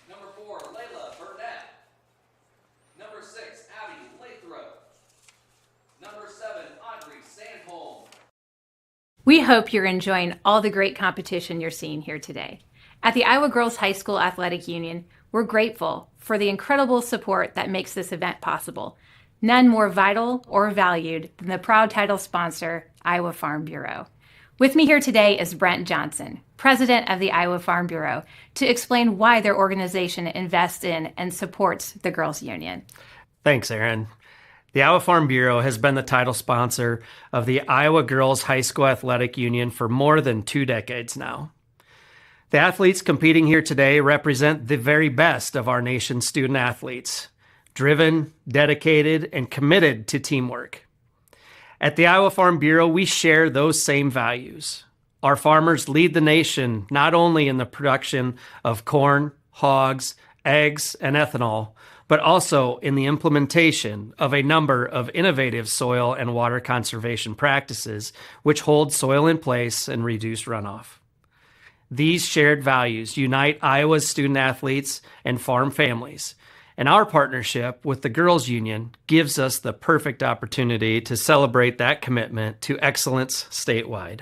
Number 4, Layla Burnett. Number 6, Abby Lathrop. Number 7, Audrey Sandholm. We hope you're enjoying all the great competition you're seeing here today. At the Iowa Girls High School Athletic Union, we're grateful for the incredible support that makes this event possible. None more vital or valued than the proud title sponsor, Iowa Farm Bureau. With me here today is Brent Johnson, president of the Iowa Farm Bureau, to explain why their organization invests in and supports the Girls Union. Thanks, Aaron. The Iowa Farm Bureau has been the title sponsor of the Iowa Girls High School Athletic Union for more than 2 decades now. The athletes competing here today represent the very best of our nation's student athletes, driven, dedicated, and committed to teamwork. At the Iowa Farm Bureau, we share those same values. Our farmers lead the nation not only in the production of corn, hogs, eggs, and ethanol, but also in the implementation of a number of innovative soil and water conservation practices which hold soil in place and reduce runoff. These shared values unite Iowa's student athletes and farm families, and our partnership with the Girls Union gives us the perfect opportunity to celebrate that commitment to excellence statewide.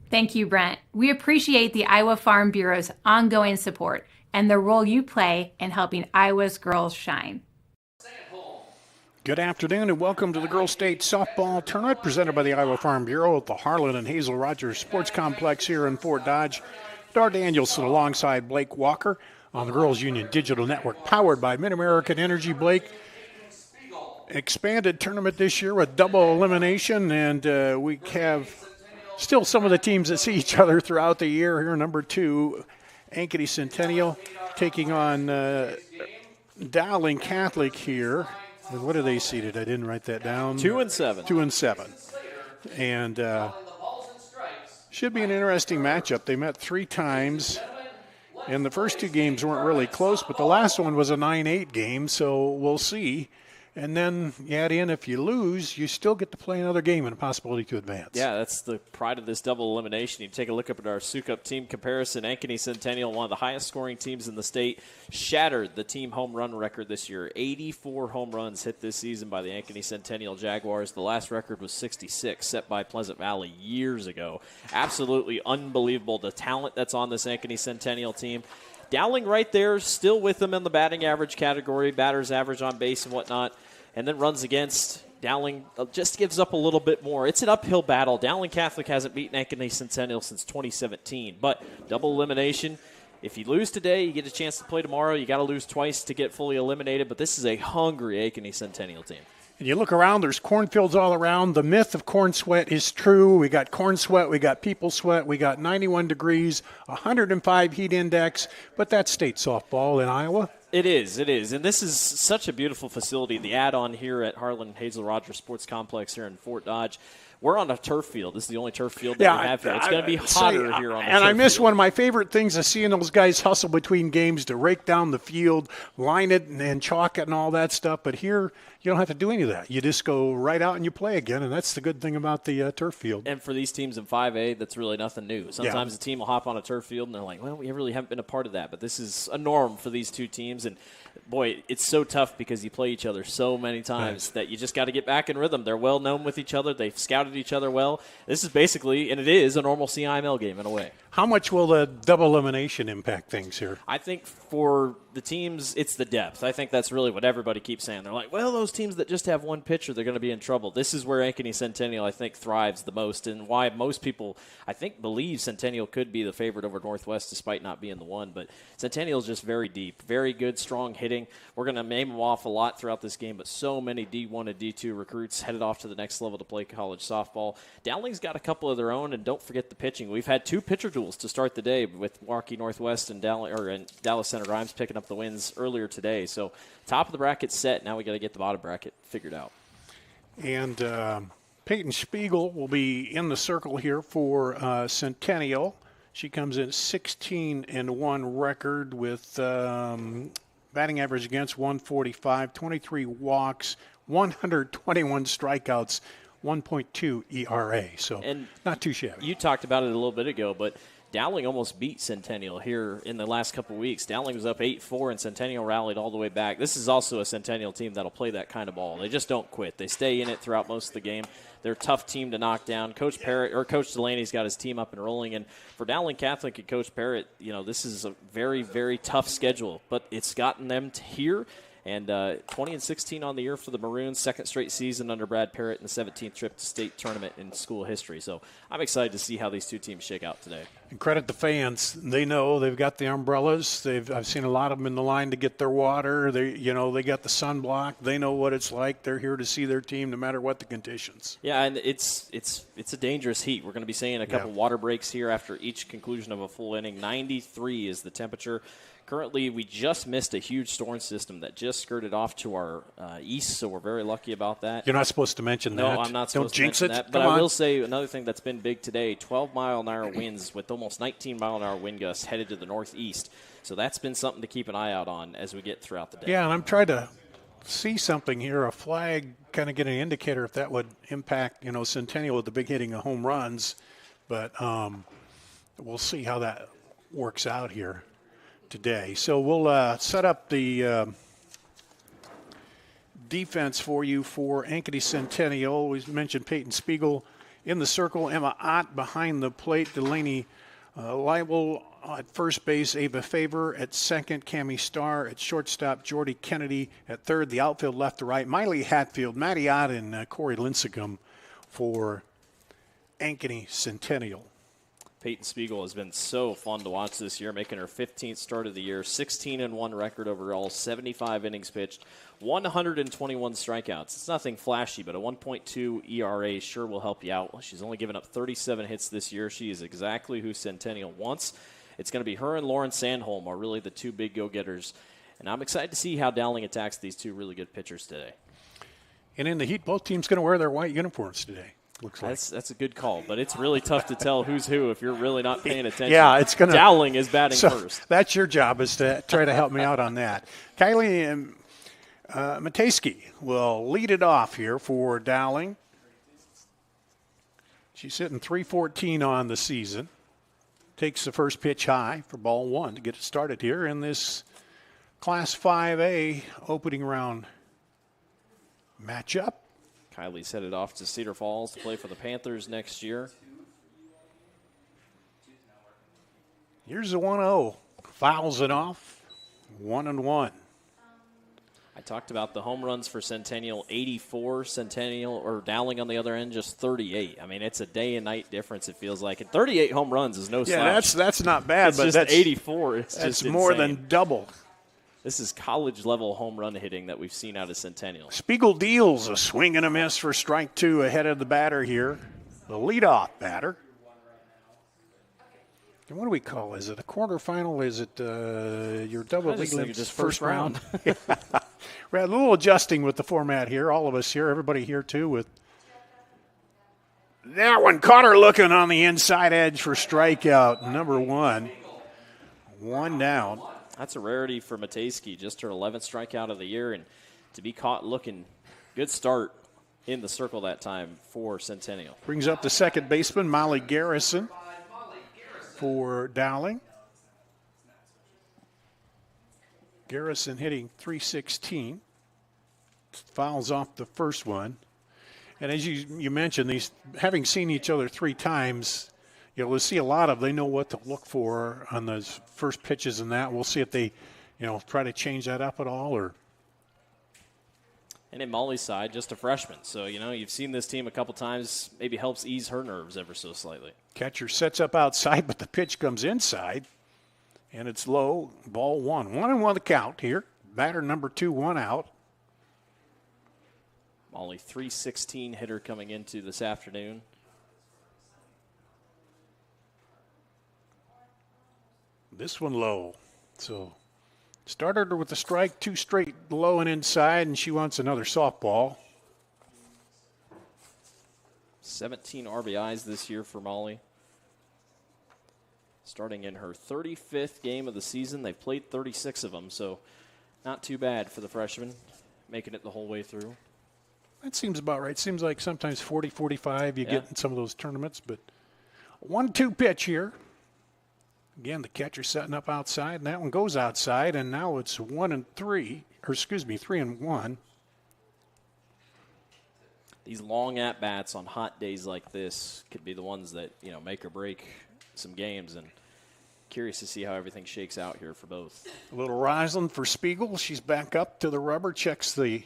Thank you, Brent. We appreciate the Iowa Farm Bureau's ongoing support and the role you play in helping Iowa's girls shine. Good afternoon and welcome to the Girls State Softball Tournament presented by the Iowa Farm Bureau at the Harlan and Hazel Rogers Sports Complex here in Fort Dodge. Dar Danielson alongside Blake Walker on the Girls Union Digital Network, powered by Mid-American Energy. Blake, expanded tournament this year with double elimination, and we have still some of the teams that see each other throughout the year here. Number 2, Ankeny Centennial taking on Dowling Catholic here. What are they seated? I didn't write that down. 2 and 7. 2 and 7. And should be an interesting matchup. They met 3 times, and the first 2 games weren't really close, but the last one was a 9-8 game, so we'll see. And then you add in, if you lose, you still get to play another game and a possibility to advance. Yeah, that's the pride of this double elimination. You take a look up at our Sukup team comparison. Ankeny Centennial, one of the highest scoring teams in the state, shattered the team home run record this year. 84 home runs hit this season by the Ankeny Centennial Jaguars. The last record was 66, set by Pleasant Valley years ago. Absolutely unbelievable, the talent that's on this Ankeny Centennial team. Dowling right there, still with them in the batting average category, batter's average on base and whatnot, and then runs against. Dowling just gives up a little bit more. It's an uphill battle. Dowling Catholic hasn't beaten Ankeny Centennial since 2017, but double elimination. If you lose today, you get a chance to play tomorrow. You got to lose twice to get fully eliminated, but this is a hungry Ankeny Centennial team. And you look around, there's cornfields all around. The myth of corn sweat is true. We got corn sweat, we got people sweat, we got 91 degrees, 105 heat index, but that's state softball in Iowa. It is. And this is such a beautiful facility. The add-on here at Harlan Hazel Rogers Sports Complex here in Fort Dodge. We're on a turf field. This is the only turf field that we have here. It's going to be hotter here on the And I miss field. one of my favorite things is seeing those guys hustle between games to rake down the field, line it and chalk it and all that stuff. But here, you don't have to do any of that. You just go right out and you play again, and that's the good thing about the turf field. And for these teams in 5A, that's really nothing new. Sometimes a team will hop on a turf field and they're like, well, we really haven't been a part of that. But this is a norm for these two teams. And, boy, it's so tough because you play each other so many times that you just got to get back in rhythm. They're well known with each other. They've scouted each other well. This is basically, and it is, a normal CIML game in a way. How much will the double elimination impact things here? I think for the teams, it's the depth. I think that's really what everybody keeps saying. They're like, well, those teams that just have one pitcher, they're going to be in trouble. This is where Ankeny Centennial, I think, thrives the most, and why most people, I think, believe Centennial could be the favorite over Northwest despite not being the one. But Centennial is just very deep, very good, strong hitting. We're going to name them off a lot throughout this game, but so many D1 and D2 recruits headed off to the next level to play college softball. Dowling's got a couple of their own, and don't forget the pitching. We've had 2 pitcher duels to start the day with Milwaukee Northwest and Dallas Center Grimes picking up the wins earlier today. So top of the bracket set. Now we got to get the bottom bracket figured out. And Peyton Spiegel will be in the circle here for Centennial. She comes in 16-1 record with batting average against 145, 23 walks, 121 strikeouts, 1.2 ERA. So and not too shabby. You talked about it a little bit ago, but Dowling almost beat Centennial here in the last couple weeks. Dowling was up 8-4, and Centennial rallied all the way back. This is also a Centennial team that'll play that kind of ball. They just don't quit. They stay in it throughout most of the game. They're a tough team to knock down. Coach Delaney's got his team up and rolling, and for Dowling Catholic and Coach Parrott, this is a very, very tough schedule, but it's gotten them to here. And 20-16 on the year for the Maroons, second straight season under Brad Parrott, and the 17th trip to state tournament in school history. So I'm excited to see how these two teams shake out today. And credit the fans. They know they've got the umbrellas. I've seen a lot of them in the line to get their water. They got the sunblock. They know what it's like. They're here to see their team no matter what the conditions. Yeah, and it's a dangerous heat. We're going to be seeing a couple water breaks here after each conclusion of a full inning. 93 is the temperature. Currently, we just missed a huge storm system that just skirted off to our east, so we're very lucky about that. You're not supposed to mention that. No, I'm not supposed to mention that. But I will say another thing that's been big today, 12-mile-an-hour winds with almost 19-mile-an-hour wind gusts headed to the northeast. So that's been something to keep an eye out on as we get throughout the day. Yeah, and I'm trying to see something here, a flag, kind of get an indicator if that would impact, Centennial with the big hitting of home runs. But we'll see how that works out here today. So we'll set up the defense for you for Ankeny Centennial. We mentioned Peyton Spiegel in the circle, Emma Ott behind the plate, Delaney Leibel at first base, Ava Favor at second, Cammie Starr at shortstop, Jordy Kennedy at third, the outfield left to right, Miley Hatfield, Maddie Ott, and Corey Lincecum for Ankeny Centennial. Peyton Spiegel has been so fun to watch this year, making her 15th start of the year, 16-1 record overall, 75 innings pitched, 121 strikeouts. It's nothing flashy, but a 1.2 ERA sure will help you out. She's only given up 37 hits this year. She is exactly who Centennial wants. It's going to be her and Lauren Sandholm are really the two big go-getters, and I'm excited to see how Dowling attacks these two really good pitchers today. And in the heat, both teams going to wear their white uniforms today. Looks like. That's a good call, but it's really tough to tell who's who if you're really not paying attention. Yeah, it's going to. Dowling is batting first. That's your job, is to try to help me out on that. Kylie Matejski will lead it off here for Dowling. She's hitting .314 on the season. Takes the first pitch high for ball one to get it started here in this Class 5A opening round matchup. Kylie's headed off to Cedar Falls to play for the Panthers next year. Here's the 1-0. Fouls it off. 1-1. I talked about the home runs for Centennial, 84. Centennial or Dowling on the other end, just 38. I mean, it's a day and night difference, it feels like. And 38 home runs is no slouch. That's not bad, it's but just that's 84. It's that's just more insane. than double. This is college-level home run hitting that we've seen out of Centennial. Spiegel deals a swing and a miss for strike two ahead of the batter here, the leadoff batter. And what do we call? Is it a quarterfinal? Is it your double league limit just first round? We had a little adjusting with the format here. All of us here, everybody here too. With that one, caught her looking on the inside edge for strikeout number one. One down. That's a rarity for Matejski, just her 11th strikeout of the year, and to be caught looking good start in the circle that time for Centennial. Brings up the second baseman, Molly Garrison, for Dowling. Garrison hitting .316. Fouls off the first one. And as you mentioned, these having seen each other three times, we'll see a lot of, they know what to look for on those first pitches and that. We'll see if they, try to change that up at all or. And in Molly's side, just a freshman. So, you've seen this team a couple times, maybe helps ease her nerves ever so slightly. Catcher sets up outside, but the pitch comes inside, and it's low. Ball one. 1-1 the count here. Batter number two, one out. Molly, .316 hitter coming into this afternoon. This one low. So started her with a strike, two straight low and inside, and she wants another softball. 17 RBIs this year for Molly. Starting in her 35th game of the season. They've played 36 of them, so not too bad for the freshman, making it the whole way through. That seems about right. Seems like sometimes 40, 45 you get in some of those tournaments, but 1-2 pitch here. Again, the catcher setting up outside, and that one goes outside, and now it's 3 and 1. These long at-bats on hot days like this could be the ones that, make or break some games, and curious to see how everything shakes out here for both. A little Riesland for Spiegel. She's back up to the rubber, checks the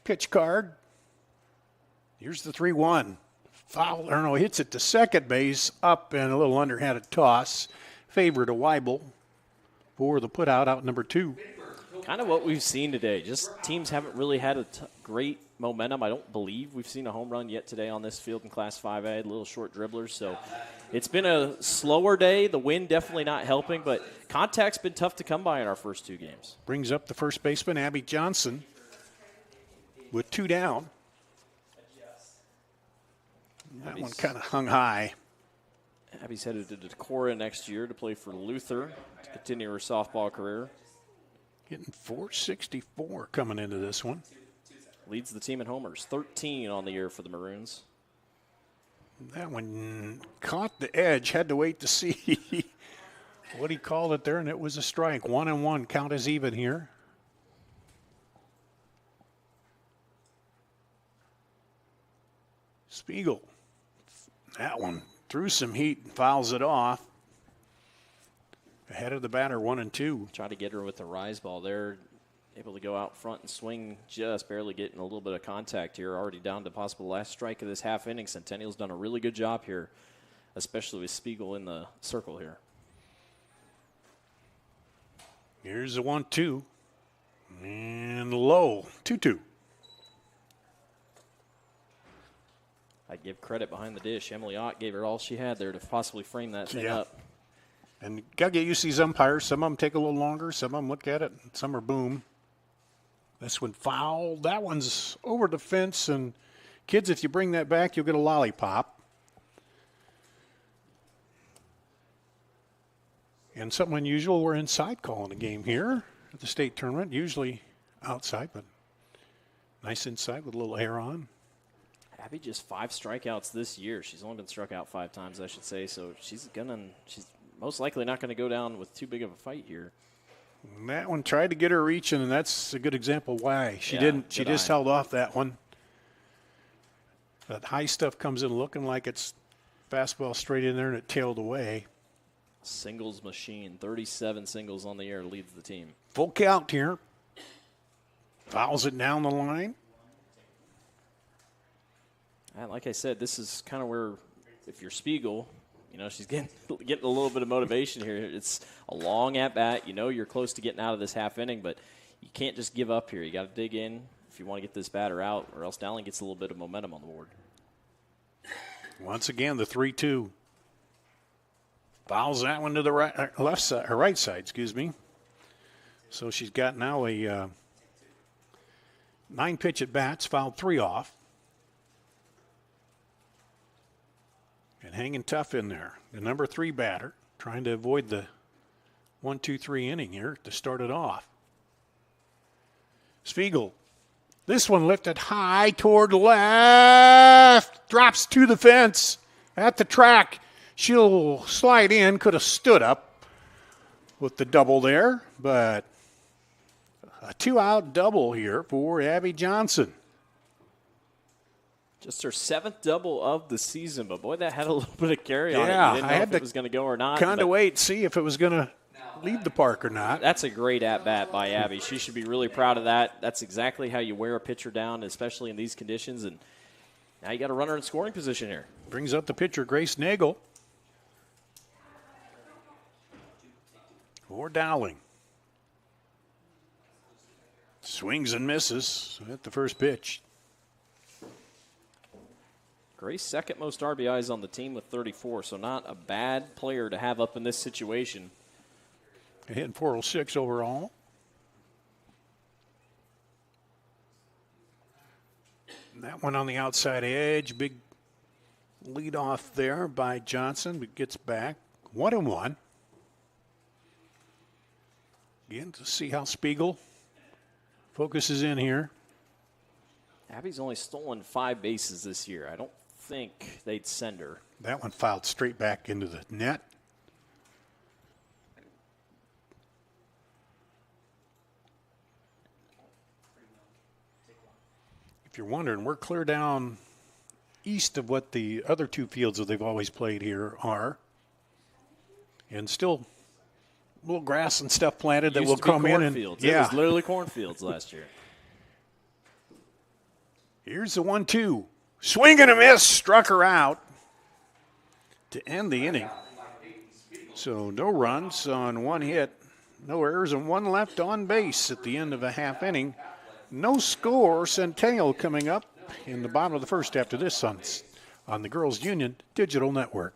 pitch card. Here's the 3-1. Foul, hits it to second base, up and a little underhanded toss. Favor to Weibel for the put out number 2. Kind of what we've seen today. Just teams haven't really had a great momentum. I don't believe we've seen a home run yet today on this field in Class 5A. Little short dribblers. So it's been a slower day. The wind definitely not helping, but contact's been tough to come by in our first 2 games. Brings up the first baseman, Abby Johnson, with 2 down. That one kind of hung high. Abby's headed to Decorah next year to play for Luther to continue her softball career. Getting 464 coming into this one. Leads the team in homers, 13 on the year for the Maroons. That one caught the edge, had to wait to see what he called it there, and it was a strike. 1-1, count as even here. Spiegel, that one threw some heat and fouls it off. Ahead of the batter, 1-2. Try to get her with the rise ball there. Able to go out front and swing, just barely getting a little bit of contact here. Already down to possible last strike of this half inning. Centennial's done a really good job here, especially with Spiegel in the circle here. Here's the 1-2. And low, 2-2. I'd give credit behind the dish. Emily Ott gave her all she had there to possibly frame that thing up. And you got to get used to these umpires. Some of them take a little longer. Some of them look at it. Some are boom. This one fouled. That one's over the fence. And kids, if you bring that back, you'll get a lollipop. And something unusual, we're inside calling a game here at the state tournament. Usually outside, but nice inside with a little air on. Abby just 5 strikeouts this year. She's only been struck out 5 times, I should say. So she's most likely not going to go down with too big of a fight here. And that one tried to get her reaching, and that's a good example why she didn't. She just held off that one. That high stuff comes in looking like it's fastball straight in there, and it tailed away. Singles machine, 37 singles on the year, leads the team. Full count here. Fouls it down the line. And like I said, this is kind of where, if you're Spiegel, she's getting a little bit of motivation here. It's a long at-bat. You're close to getting out of this half inning, but you can't just give up here. You got to dig in if you want to get this batter out, or else Dowling gets a little bit of momentum on the board. Once again, the 3-2. Fouls that one to the left side, or right side, excuse me. So she's got now a 9 pitch at bats, fouled 3 off. And hanging tough in there. The number 3 batter, trying to avoid the 1-2-3 inning here to start it off. Spiegel. This one lifted high toward left. Drops to the fence at the track. She'll slide in. Could have stood up with the double there, but a 2-out double here for Abby Johnson. Just her 7th double of the season, but boy, that had a little bit of carry on it. Yeah, You didn't know if it was going to go or not. Kind of wait, see if it was going to leave the park or not. That's a great at-bat by Abby. She should be really proud of that. That's exactly how you wear a pitcher down, especially in these conditions. And now you got a runner in scoring position here. Brings up the pitcher, Grace Nagel. For Dowling. Swings and misses at the first pitch. Grace, second most RBIs on the team with 34, so not a bad player to have up in this situation. Hitting 406 overall. That one on the outside edge. Big lead off there by Johnson, but gets back. 1-1. Again, to see how Spiegel focuses in here. Abby's only stolen 5 bases this year. I don't think they'd send her. That one fouled straight back into the net. if you're wondering, we're clear down east of what the other two fields that they've always played here are. And still a little grass and stuff planted that will come in. And yeah. It was literally cornfields last year. Here's the 1-2. Swing and a miss. Struck her out to end the inning. So no runs on one hit. No errors and one left on base at the end of a half inning. No score. Centennial coming up in the bottom of the first after this on the Girls Union Digital Network.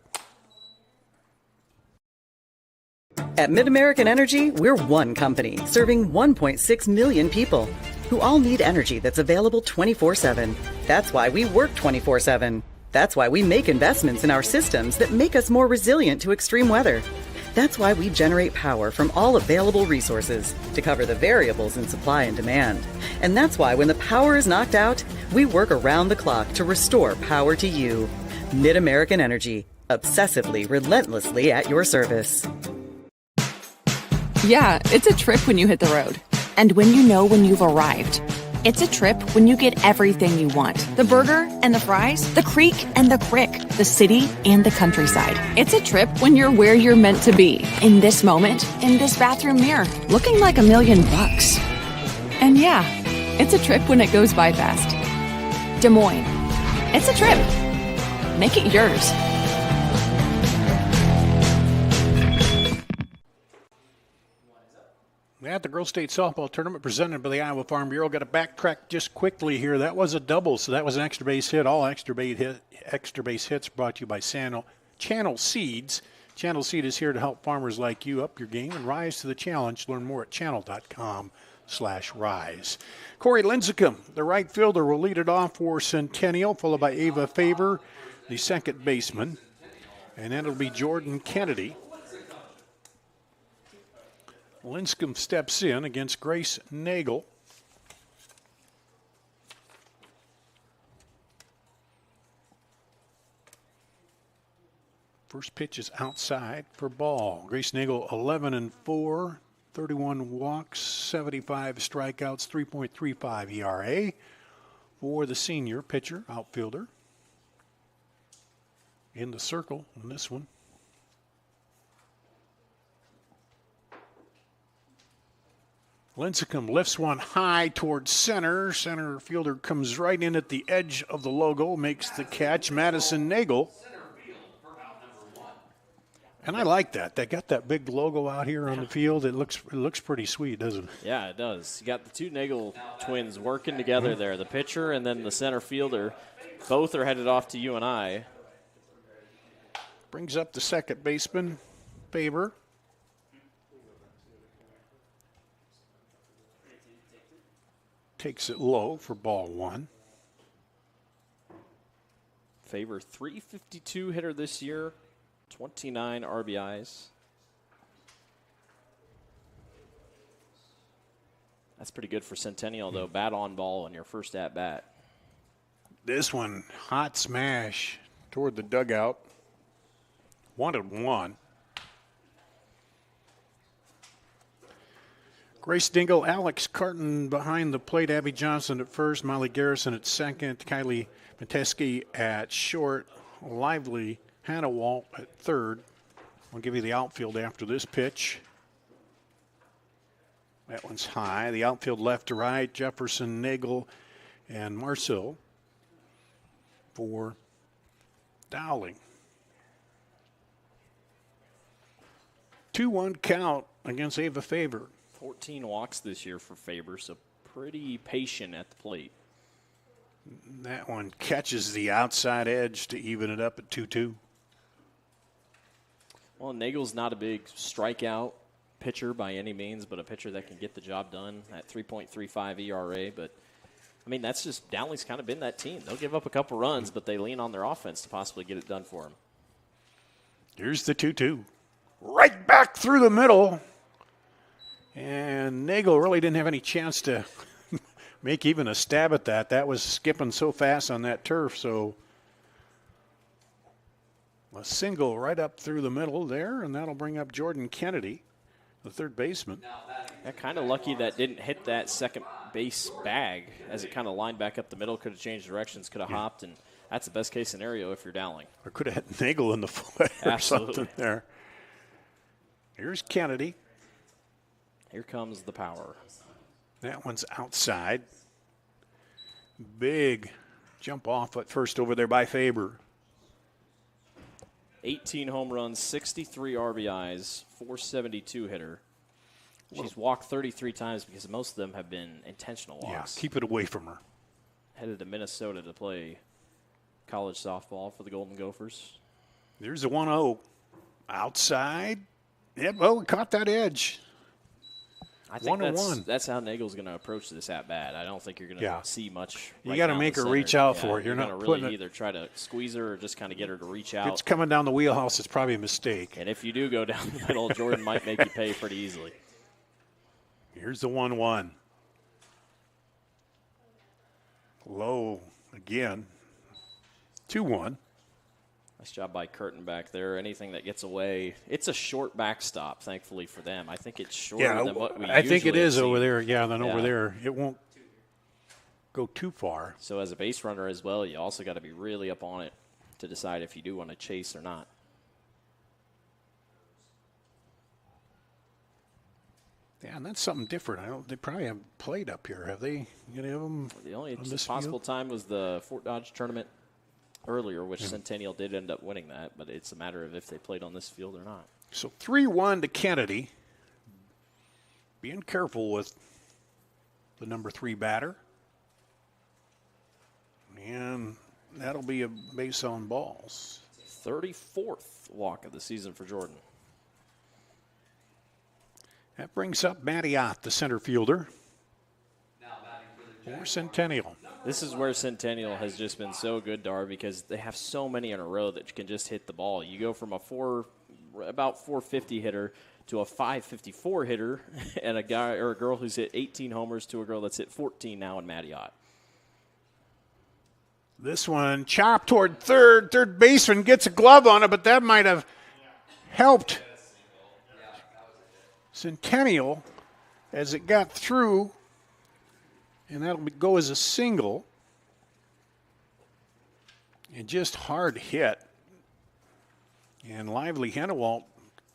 At MidAmerican Energy, we're one company serving 1.6 million people who all need energy that's available 24/7. That's why we work 24/7. That's why we make investments in our systems that make us more resilient to extreme weather. That's why we generate power from all available resources to cover the variables in supply and demand. And that's why when the power is knocked out, we work around the clock to restore power to you. MidAmerican Energy, obsessively, relentlessly at your service. Yeah, it's a trip when you hit the road. And when you know when you've arrived. It's a trip when you get everything you want. The burger and the fries, the creek and the crick, the city and the countryside. It's a trip when you're where you're meant to be. In this moment, in this bathroom mirror, looking like $1 million. And yeah, it's a trip when it goes by fast. Des Moines. It's a trip. Make it yours. At the Girls State Softball Tournament presented by the Iowa Farm Bureau. Got to backtrack just quickly here. That was a double, so that was an extra base hit. All extra base hits brought to you by Channel Seeds. Channel Seed is here to help farmers like you up your game and rise to the challenge. Learn more at channel.com/rise. Corey Lincecum, the right fielder, will lead it off for Centennial, followed by Ava Faber, the second baseman. And then it'll be Jordan Kennedy. Lincecum steps in against Grace Nagel. First pitch is outside for ball. Grace Nagel 11-4, 31 walks, 75 strikeouts, 3.35 ERA for the senior pitcher, outfielder. In the circle on this one. Lincecum lifts one high towards center. Center fielder comes right in at the edge of the logo, makes the catch. Madison Nagel. And I like that. They got that big logo out here on the field. It looks pretty sweet, doesn't it? Yeah, it does. You got the two Nagel twins working together there, the pitcher and then the center fielder. Both are headed off to UNI. Brings up the second baseman, Faber. Takes it low for ball one. Faber, 352 hitter this year, 29 RBIs. That's pretty good for Centennial, though. Bat on ball on your first at bat. This one, hot smash toward the dugout. 1-1. Grace Dingle, Alex Carton behind the plate, Abby Johnson at first, Molly Garrison at second, Kylie Mateski at short, Lively Hannah Walt at third. I'll give you the outfield after this pitch. That one's high. The outfield left to right, Jefferson, Nagel, and Marceau for Dowling. 2-1 count against Ava Faber. 14 walks this year for Faber, so pretty patient at the plate. That one catches the outside edge to even it up at 2-2. Well, Nagel's not a big strikeout pitcher by any means, but a pitcher that can get the job done at 3.35 ERA. But, I mean, that's just Dowling's kind of been that team. They'll give up a couple runs, but they lean on their offense to possibly get it done for them. Here's the 2-2. Right back through the middle. And Nagel really didn't have any chance to make even a stab at that. That was skipping so fast on that turf. So a single right up through the middle there, and that'll bring up Jordan Kennedy, the third baseman. Yeah, kind of lucky that didn't hit that second base bag as it kind of lined back up the middle. Could have changed directions, could have hopped, and that's the best case scenario if you're Dowling. Or could have hit Nagel in the foot or something there. Here's Kennedy. Here comes the power. That one's outside. Big jump off at first over there by Faber. 18 home runs, 63 RBIs, 472 hitter. She's walked 33 times because most of them have been intentional walks. Yeah, keep it away from her. Headed to Minnesota to play college softball for the Golden Gophers. There's a 1-0. Outside. Yeah, well, caught that edge. I think that's how Nagel's going to approach this at bat. I don't think you're going to see much. You got to make her reach out for it. You're not going to really either try to squeeze her or just kind of get her to reach out. If it's coming down the wheelhouse, it's probably a mistake. And if you do go down the middle, Jordan might make you pay pretty easily. Here's the 1-1. Low again. 2-1. Nice job by Curtin back there. Anything that gets away, it's a short backstop, thankfully for them. I think it's shorter than what we usually I think it is over seen. there. Yeah, then over there. It won't go too far. So as a base runner as well, you also got to be really up on it to decide if you do want to chase or not. Yeah, and that's something different. They probably haven't played up here, have they? Any of them? The only possible time was the Fort Dodge tournament earlier, which Centennial did end up winning that, but it's a matter of if they played on this field or not. So 3-1 to Kennedy. Being careful with the number 3 batter. And that'll be a base on balls. 34th walk of the season for Jordan. That brings up Mattiot, the center fielder, for Centennial. This is where Centennial has just been so good, Dar, because they have so many in a row that you can just hit the ball. You go from about 450 hitter to a 554 hitter, and a guy or a girl who's hit 18 homers to a girl that's hit 14 now in Mattiot. This one chopped toward third. Third baseman gets a glove on it, but that might have helped Centennial as it got through, and that'll go as a single. And just hard hit. And Lively Hennewalt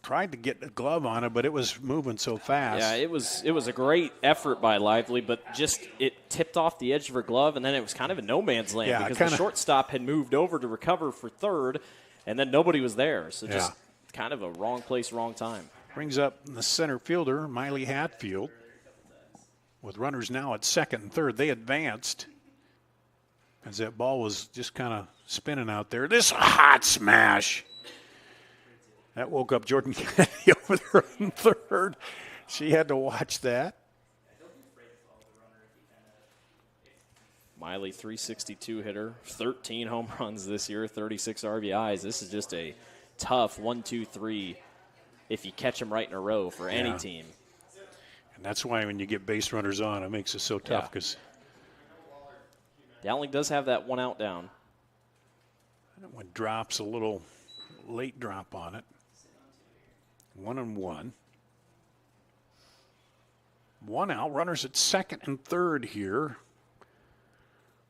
tried to get a glove on it, but it was moving so fast. Yeah, it was a great effort by Lively, but just it tipped off the edge of her glove, and then it was kind of in no man's land because the shortstop had moved over to recover for third, and then nobody was there. So just kind of a wrong place, wrong time. Brings up the center fielder, Miley Hatfield, with runners now at second and third. They advanced as that ball was just kind of spinning out there. This hot smash. That woke up Jordan Kennedy over there on third. She had to watch that. Miley, 362 hitter, 13 home runs this year, 36 RBIs. This is just a tough 1-2-3 if you catch them right in a row for any team. And that's why when you get base runners on, it makes it so tough because Dowling does have that one out down. That one drops a little late drop on it. 1-1. One out. Runners at second and third here.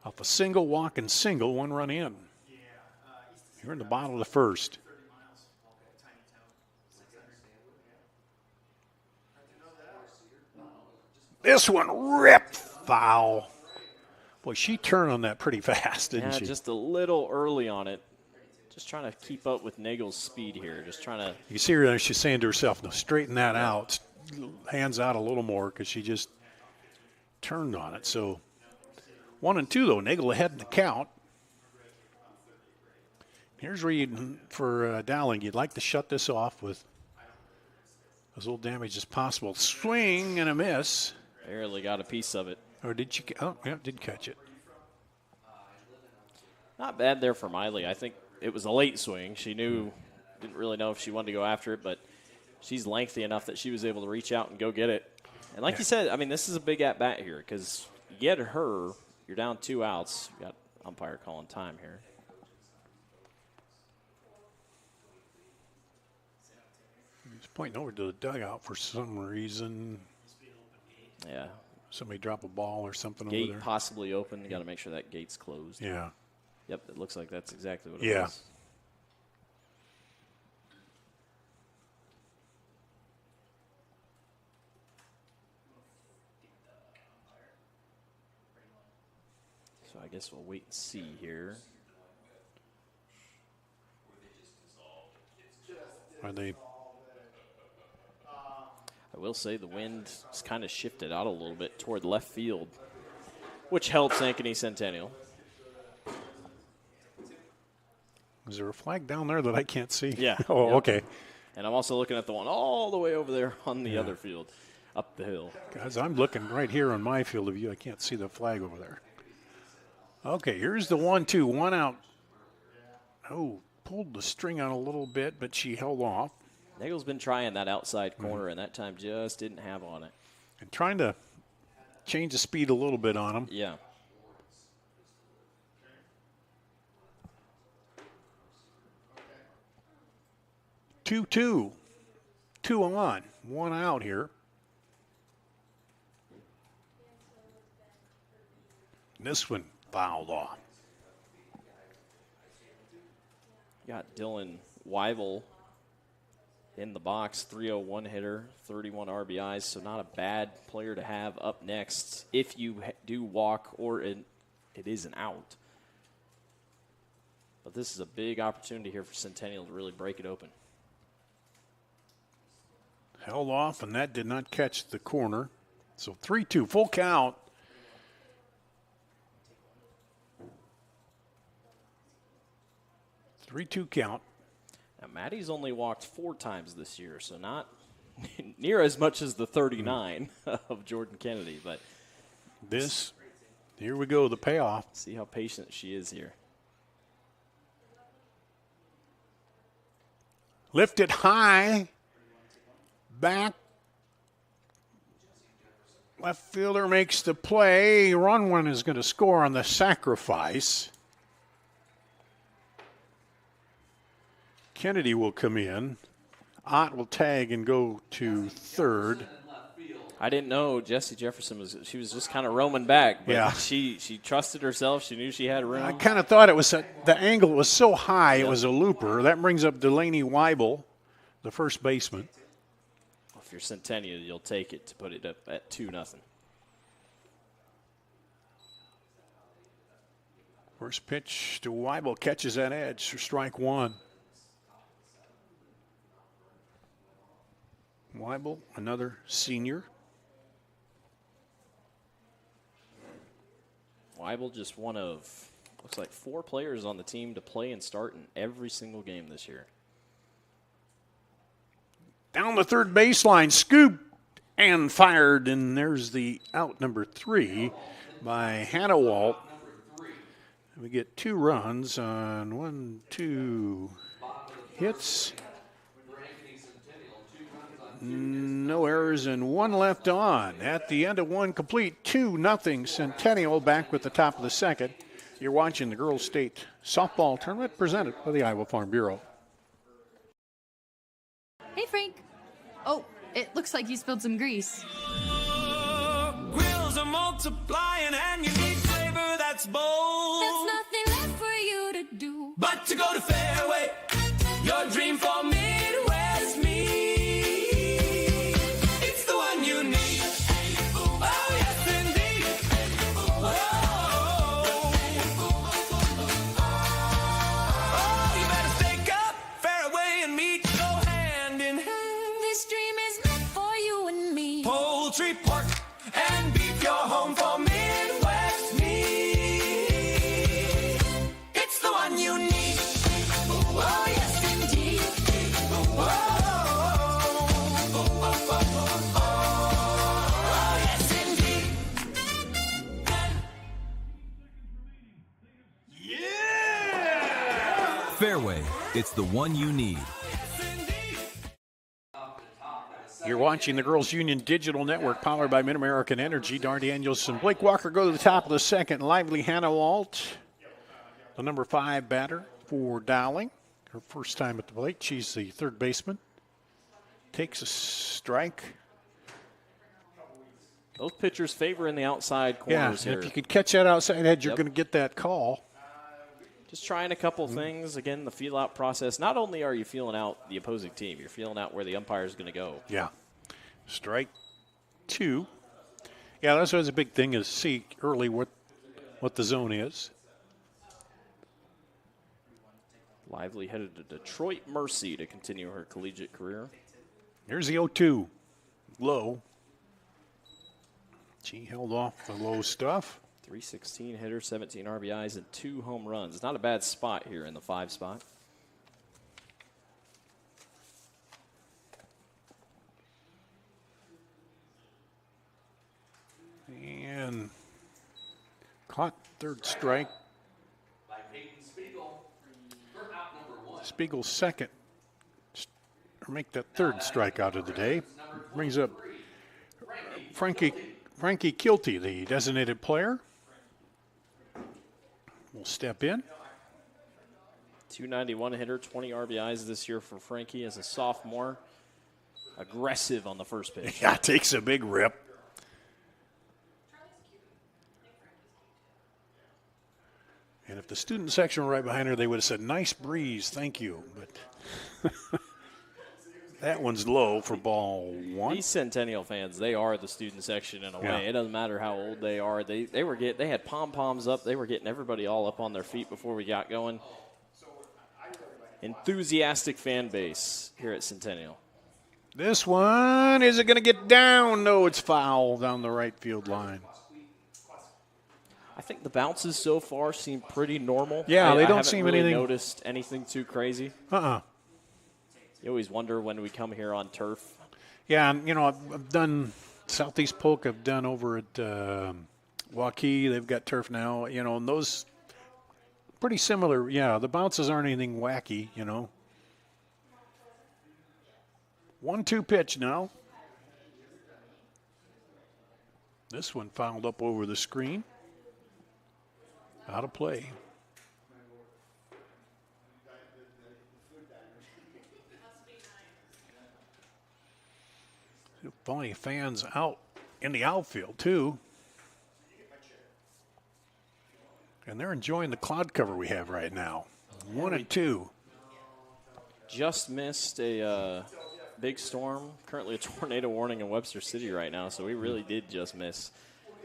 Off a single walk and single, one run in. Here in the bottom of the first. This one ripped foul. Boy, she turned on that pretty fast, didn't she? Just a little early on it. Just trying to keep up with Nagel's speed here. Just trying to. You see her there, she's saying to herself, no, straighten that out. Hands out a little more because she just turned on it. So 1-2, though. Nagel ahead in the count. Here's where for Dowling, you'd like to shut this off with as little damage as possible. Swing and a miss. Barely got a piece of it. Or did you? Oh, yeah, did catch it. Not bad there for Miley. I think it was a late swing. She didn't really know if she wanted to go after it, but she's lengthy enough that she was able to reach out and go get it. And like you said, I mean, this is a big at-bat here because you get her, you're down 2 outs. You got umpire calling time here. He's pointing over to the dugout for some reason. Yeah. Somebody drop a ball or something Gate over there. possibly open. You got to make sure that gate's closed. Yeah. Yep, it looks like that's exactly what it Yeah. was. So I guess we'll wait and see here. Are they? I will say the wind has kind of shifted out a little bit toward left field, which helps Ankeny Centennial. Is there a flag down there that I can't see? Yeah. Oh, Yep. okay. And I'm also looking at the one all the way over there on the other field, up the hill. Guys, I'm looking right here on my field of view. I can't see the flag over there. Okay, here's the 1-2, 1 out. Oh, pulled the string out a little bit, but she held off. Nagel's been trying that outside corner, and that time just didn't have on it. And trying to change the speed a little bit on him. Yeah. Two on, 1 out here. This one fouled off. Got Dylan Weibel in the box, 301 hitter, 31 RBIs, so not a bad player to have up next if you do walk or it is an out. But this is a big opportunity here for Centennial to really break it open. Held off, and that did not catch the corner. So 3-2, full count. Three-two count. Now, Maddie's only walked 4 times this year, so not near as much as the 39 of Jordan Kennedy, but Here we go, the payoff. see how patient she is here. Lifted high. Back. Left fielder makes the play. Run one is going to score on the sacrifice. Kennedy will come in. Ott will tag and go to third. I didn't know Jessie Jefferson was just kind of roaming back, but Yeah. she trusted herself. She knew she had room. I kind of thought it was the angle was so high it was a looper. That brings up Delaney Weibel, the first baseman. If you're Centennial, you'll take it to put it up at 2-0. First pitch to Weibel, catches that edge for strike one. Weibel, another senior. Weibel just one of, looks like 4 players on the team to play and start in every single game this year. Down the third baseline, scooped and fired, and there's the out number 3 by Hannawalt. We get 2 runs on 1, 2 hits. No errors and 1 left on. At the end of 1 complete, 2-0 Centennial back with the top of the second. You're watching the Girls State Softball Tournament presented by the Iowa Farm Bureau. Hey, Frank. Oh, it looks like you spilled some grease. Grills are multiplying and you need flavor that's bold. There's nothing left for you to do But to go to Fairway, your dream for Midwest meat. It's the one you need. Oh, yes, indeed. Oh, you better stake up. Fairway and meat go hand in hand. This dream is meant for you and me. Poultry, pork, and beef, your home for Midwest meat. It's the one you need. Oh, yes, indeed. Oh, yes, indeed. Fairway, it's the one you need. You're watching the Girls Union Digital Network powered by Mid-American Energy. Dar Danielson, Blake Walker go to the top of the second. Lively Hannawalt, the number 5 batter for Dowling. Her first time at the plate. She's the third baseman. Takes a strike. Both pitchers favoring the outside Yeah, corners here. if you could catch that outside edge, you're Yep. going to get that call. Just trying a couple things. Again, the feel-out process. Not only are you feeling out the opposing team, you're feeling out where the umpire is going to go. Yeah. Strike 2. Yeah, that's always a big thing is see early what the zone is. Lively headed to Detroit Mercy to continue her collegiate career. Here's the 0-2. Low. She held off the low stuff. 316 hitter, 17 RBIs, and 2 home runs. Not a bad spot here in the 5 spot. And caught third strike. By Peyton Spiegel for out number 1. Spiegel's second. Or make that third strikeout of the day. Brings up Frankie Kilty, the designated player. Will step in. 291 hitter, 20 RBIs this year for Frankie as a sophomore. Aggressive on the first pitch. Yeah, takes a big rip. And if the student section were right behind her, they would have said, nice breeze, thank you. But that one's low for ball 1. These Centennial fans, they are the student section in a Yeah. way. It doesn't matter how old they are. They had pom-poms up. They were getting everybody all up on their feet before we got going. Enthusiastic fan base here at Centennial. This one, is it going to get down? No, it's foul down the right field line. I think the bounces so far seem pretty normal. Yeah, they I don't haven't seem really anything. noticed anything too crazy. You always wonder when we come here on turf. Yeah, and, you know, I've done Southeast Polk. I've done over at Waukee. They've got turf now, you know, and those pretty similar. Yeah, the bounces aren't anything wacky, you know. 1-2 pitch now. This one fouled up over the screen. Out of play. Funny fans out in the outfield, too. And they're enjoying the cloud cover we have right now. 1 and 2. Just missed a big storm. Currently a tornado warning in Webster City right now, so we really did just miss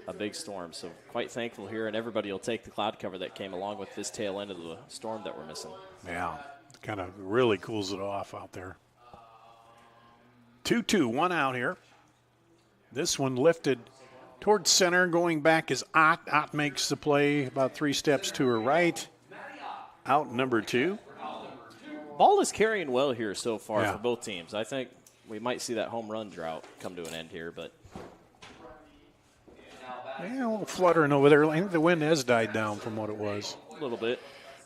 a big storm. So quite thankful here, and everybody will take the cloud cover that came along with this tail end of the storm that we're missing. Yeah, kind of really cools it off out there. 2-2, 1 out here. This one lifted towards center, going back is Ott. Ott makes the play about 3 steps to her right. Out number 2. Ball is carrying well here so far Yeah. for both teams. I think we might see that home run drought come to an end here, but Yeah, a little fluttering over there. I think the wind has died down from what it was. a little bit.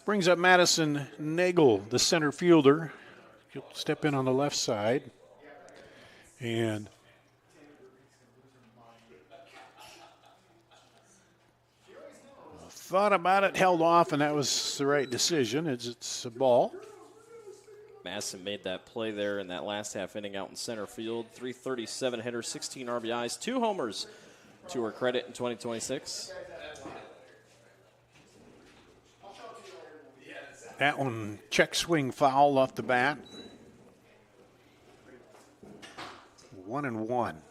Brings up Madison Nagel, the center fielder. He'll step in on the left side. And thought about it, held off, and that was the right decision. It's a ball. Madison made that play there in that last half inning out in center field. 337 hitter, 16 RBIs, 2 homers to her credit in 2026. That one, check swing foul off the bat. 1 and 1.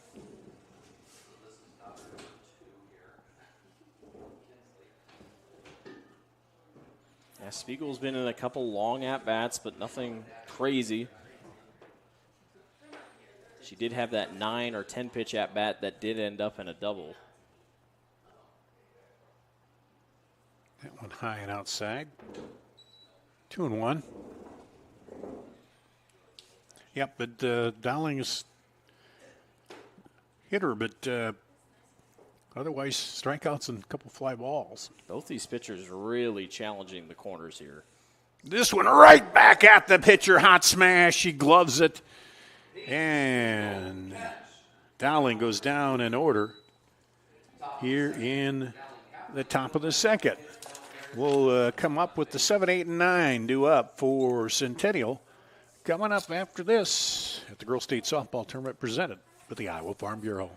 Yeah, Spiegel's been in a couple long at-bats, but nothing crazy. She did have that 9 or 10 pitch at-bat that did end up in a double. That one high and outside. 2 and 1. Yep, but Dowling is hit her, but otherwise strikeouts and a couple fly balls. Both these pitchers really challenging the corners here. This one right back at the pitcher. Hot smash. She gloves it. And Dowling goes down in order here in the top of the second. We'll come up with the 7, 8, and 9 due up for Centennial. Coming up after this at the Girls State Softball Tournament presented with the Iowa Farm Bureau.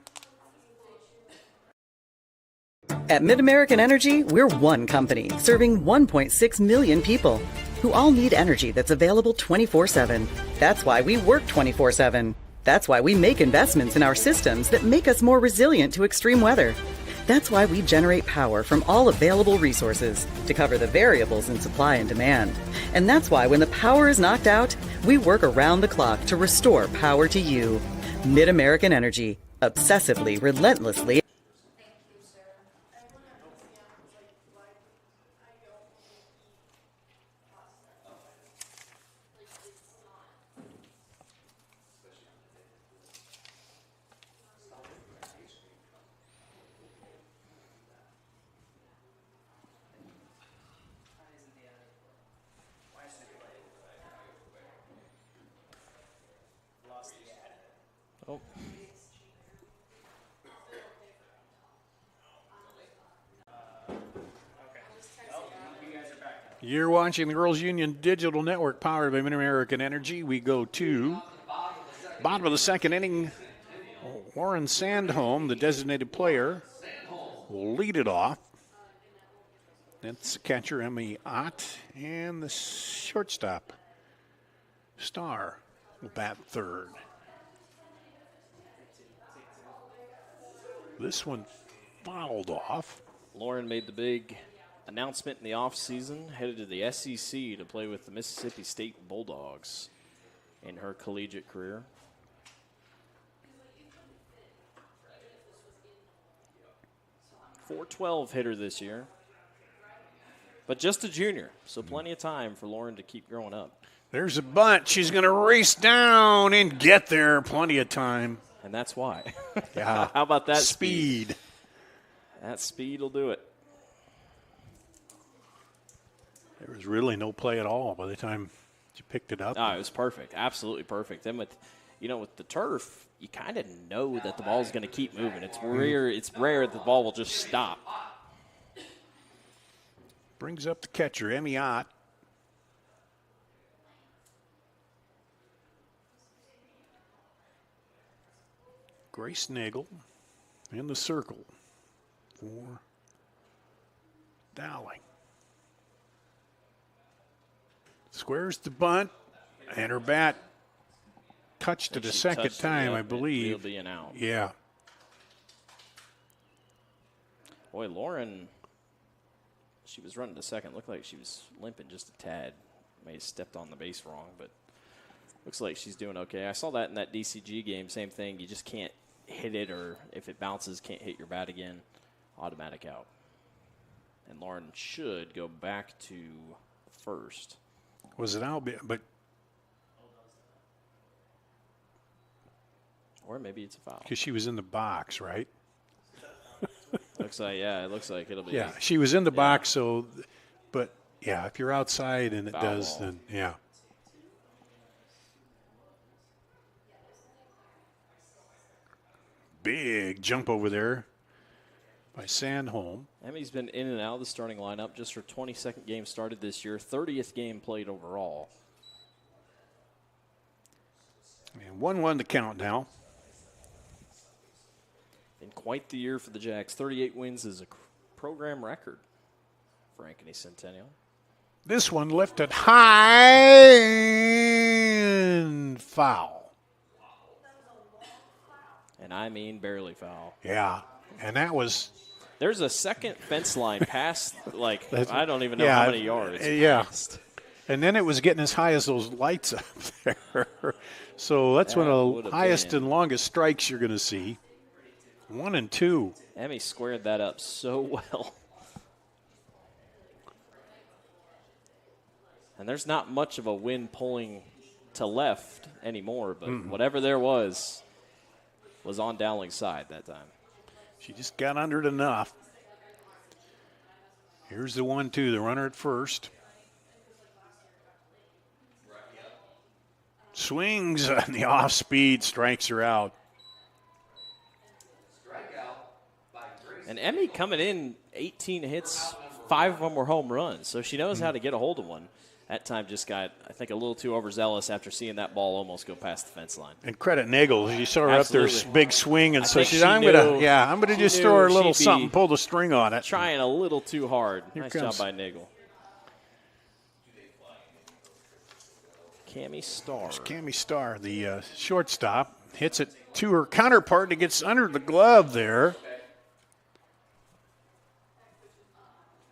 At MidAmerican Energy, we're one company serving 1.6 million people who all need energy that's available 24/7. That's why we work 24/7. That's why we make investments in our systems that make us more resilient to extreme weather. That's why we generate power from all available resources to cover the variables in supply and demand. And that's why when the power is knocked out, we work around the clock to restore power to you. MidAmerican Energy, obsessively, relentlessly. Oh. You're watching the Girls Union Digital Network powered by MidAmerican Energy. We go to bottom of the second inning. Warren Sandholm, the designated player, will lead it off. That's the catcher, Emmy Ott, and the shortstop, Starr, will bat third. This one fouled off. Lauren made the big announcement in the offseason, headed to the SEC to play with the Mississippi State Bulldogs in her collegiate career. .412 hitter this year, but just a junior, so plenty of time for Lauren to keep growing up. There's a bunt. She's going to race down and get there. Plenty of time. And that's why. Yeah. How about that speed? That speed will do it. There was really no play at all by the time she picked it up. Oh, it was perfect. Absolutely perfect. And with the turf, you kind of know that the ball's going to keep moving. It's rare that the ball will just stop. Brings up the catcher, Emmy Ott. Grace Nagel in the circle for Dowling. Squares the bunt, and her bat touched it a second time, I believe. It'll be an out. Yeah. Boy, Lauren, she was running to second. Looked like she was limping just a tad. May have stepped on the base wrong, but looks like she's doing okay. I saw that in that DCG game. Same thing. You just can't hit it, or if it bounces, can't hit your bat again. Automatic out. And Lauren should go back to first. Was it out? But or maybe it's a foul. Because she was in the box, right? Looks like, yeah, it looks like it'll be. Yeah, she was in the box, so, but, yeah, if you're outside and it does, then, yeah. Big jump over there by Sandholm. Emmy's been in and out of the starting lineup. Just her 22nd game started this year, 30th game played overall. And 1-1 to count now. And quite the year for the Jacks. 38 wins is a program record for Ankeny Centennial. This one lifted high and foul. And I mean barely foul. Yeah, and that was... There's a second fence line past, like, I don't even know how many yards. Yeah, and then it was getting as high as those lights up there. So that's one of the highest and longest strikes you're going to see. 1 and 2. Emmy squared that up so well. And there's not much of a wind pulling to left anymore, but whatever there was on Dowling's side that time. She just got under it enough. Here's the 1-2, the runner at first. Swings on the off speed, strikes her out. And Emmy coming in 18 hits, 5 of them were home runs, so she knows how to get a hold of one. That time just got, I think, a little too overzealous after seeing that ball almost go past the fence line. And credit Nagel. You saw her Absolutely. up there, big swing, and I so think she's, she I'm knew- gonna just throw her a knew little she'd be something, pull the string on it. Trying a little too hard. Here Nice comes- job by Nagel. Cami Starr. Cami Starr, the shortstop, hits it to her counterpart. It gets under the glove there.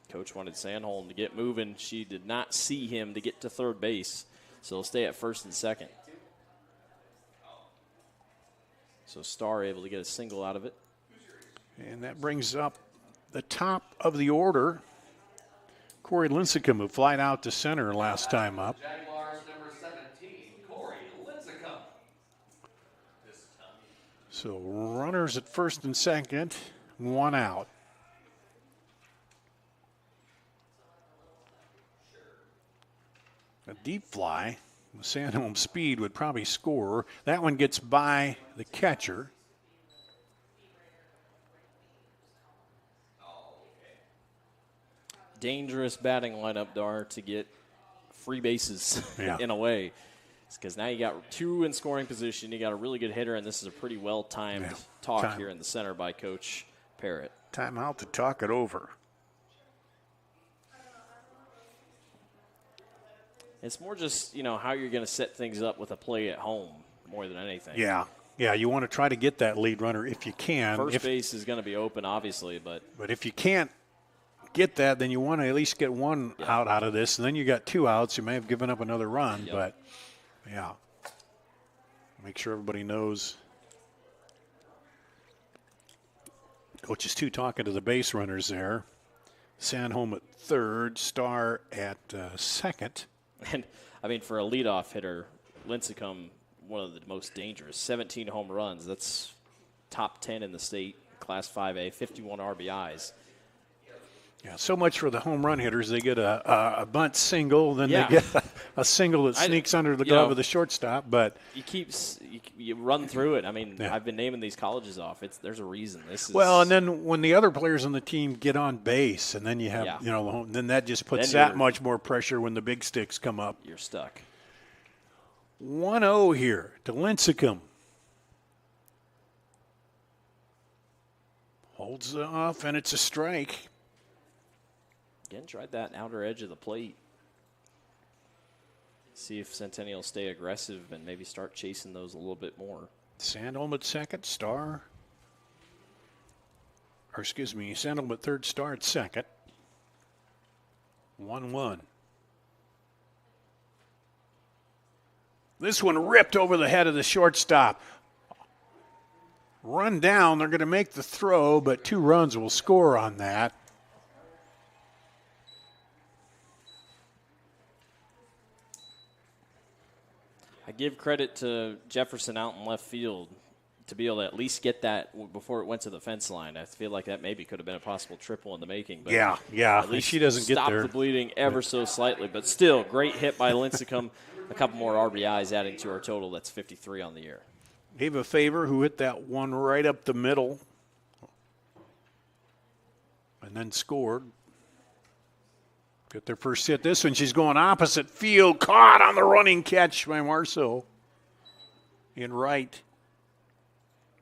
Coach wanted Sandholm to get moving. She did not see him to get to third base, so he'll stay at first and second. So Starr able to get a single out of it. And that brings up the top of the order. Corey Lincecum, who flied out to center last time up. Jaguars number 17, Corey Lincecum. So runners at first and second, one out. A deep fly with Sandholm speed would probably score. That one gets by the catcher. Dangerous batting lineup, Dar, to get free bases Yeah. in a way. Because now you got two in scoring position. You got a really good hitter, and this is a pretty well-timed talk here in the center by Coach Parrott. Timeout to talk it over. It's more just, how you're going to set things up with a play at home more than anything. Yeah, you want to try to get that lead runner if you can. First base is going to be open, obviously, but if you can't get that, then you want to at least get one out of this, and then you got two outs. You may have given up another run, but yeah. Make sure everybody knows. Coach is talking to the base runners there. Sandholm at third, Starr at second. And, for a leadoff hitter, Lincecum, one of the most dangerous, 17 home runs. That's top 10 in the state, Class 5A, 51 RBIs. Yeah, so much for the home run hitters. They get a bunt single, then they get a single that sneaks under the glove of the shortstop. But you run through it. I've been naming these colleges off. There's a reason. And then when the other players on the team get on base, and then you have then that just puts that much more pressure when the big sticks come up. You're stuck. 1-0 here to Lincecum. Holds it off, and it's a strike. Again, tried that outer edge of the plate. See if Centennial stay aggressive and maybe start chasing those a little bit more. Sandholm at second, Sandholm at third, Starr at second. 1-1. This one ripped over the head of the shortstop. Run down, they're going to make the throw, but 2 runs will score on that. I give credit to Jefferson out in left field to be able to at least get that before it went to the fence line. I feel like that maybe could have been a possible triple in the making. But at least she doesn't get there. Stop the bleeding ever so slightly. But still, great hit by Lincecum. A couple more RBIs adding to our total. That's 53 on the year. Ava Favor, who hit that one right up the middle and then scored. Get their first hit. This one, she's going opposite field. Caught on the running catch by Marceau in right.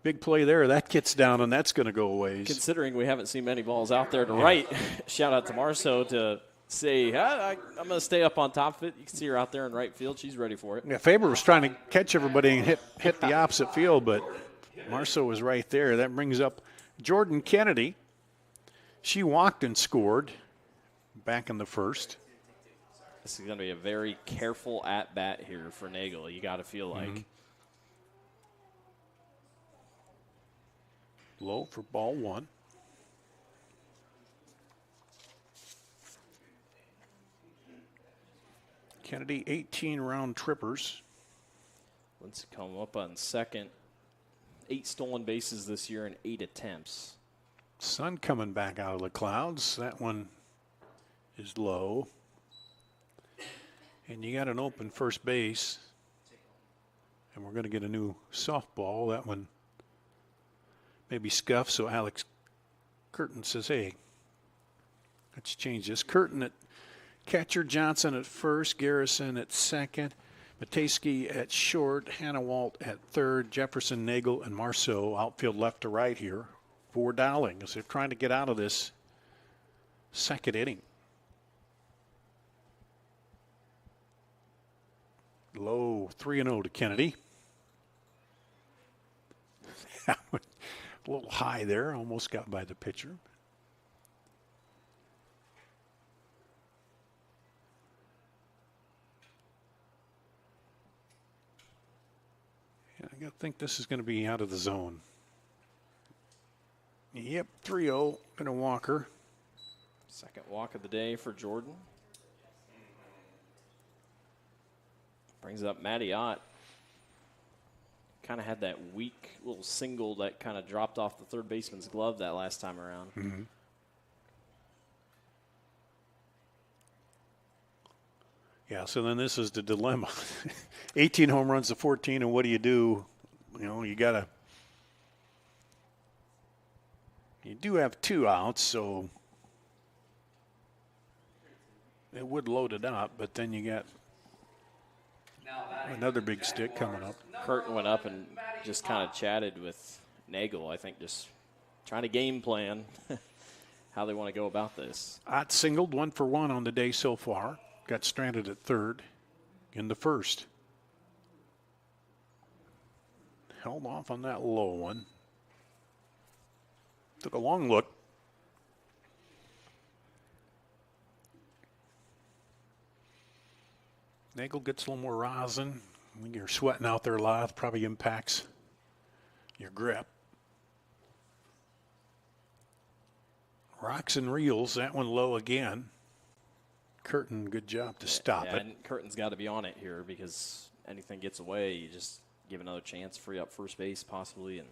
Big play there. That gets down, and that's going to go away. Considering we haven't seen many balls out there to right, shout out to Marceau to say, I'm going to stay up on top of it. You can see her out there in right field. She's ready for it. Yeah, Faber was trying to catch everybody and hit the opposite field, but Marceau was right there. That brings up Jordan Kennedy. She walked and scored back in the first. This is going to be a very careful at-bat here for Nagel, you got to feel like. Low for ball 1. Kennedy, 18 round trippers. Let's come up on second. 8 stolen bases this year and 8 attempts. Sun coming back out of the clouds. That one is low. And you got an open first base. And we're going to get a new softball. That one maybe scuffed, so Alex Curtin says, hey, let's change this. Curtin at Catcher Johnson at first, Garrison at second, Matejski at short, Hannawalt at third, Jefferson, Nagel, and Marceau outfield left to right here for Dowling as they're trying to get out of this second inning. Low 3-0 to Kennedy. A little high there, almost got by the pitcher. I think this is going to be out of the zone. Yep, 3-0 and a walker. Second walk of the day for Jordan. Brings up Matty Ott. Kind of had that weak little single that kind of dropped off the third baseman's glove that last time around. Mm-hmm. Yeah, so then this is the dilemma. 18 home runs to 14, and what do? You know, you do have 2 outs, so it would load it up, but then you got another big stick coming up. Curtin went up and just kind of chatted with Nagel, I think, just trying to game plan how they want to go about this. Ott singled 1 for 1 on the day so far. Got stranded at third in the first. Held off on that low one. Took a long look. Nagel gets a little more rosin. When you're sweating out there a lot, probably impacts your grip. Rocks and reels, that one low again. Curtin, good job to stop it. And Curtin's got to be on it here because anything gets away, you just give another chance, free up first base possibly, and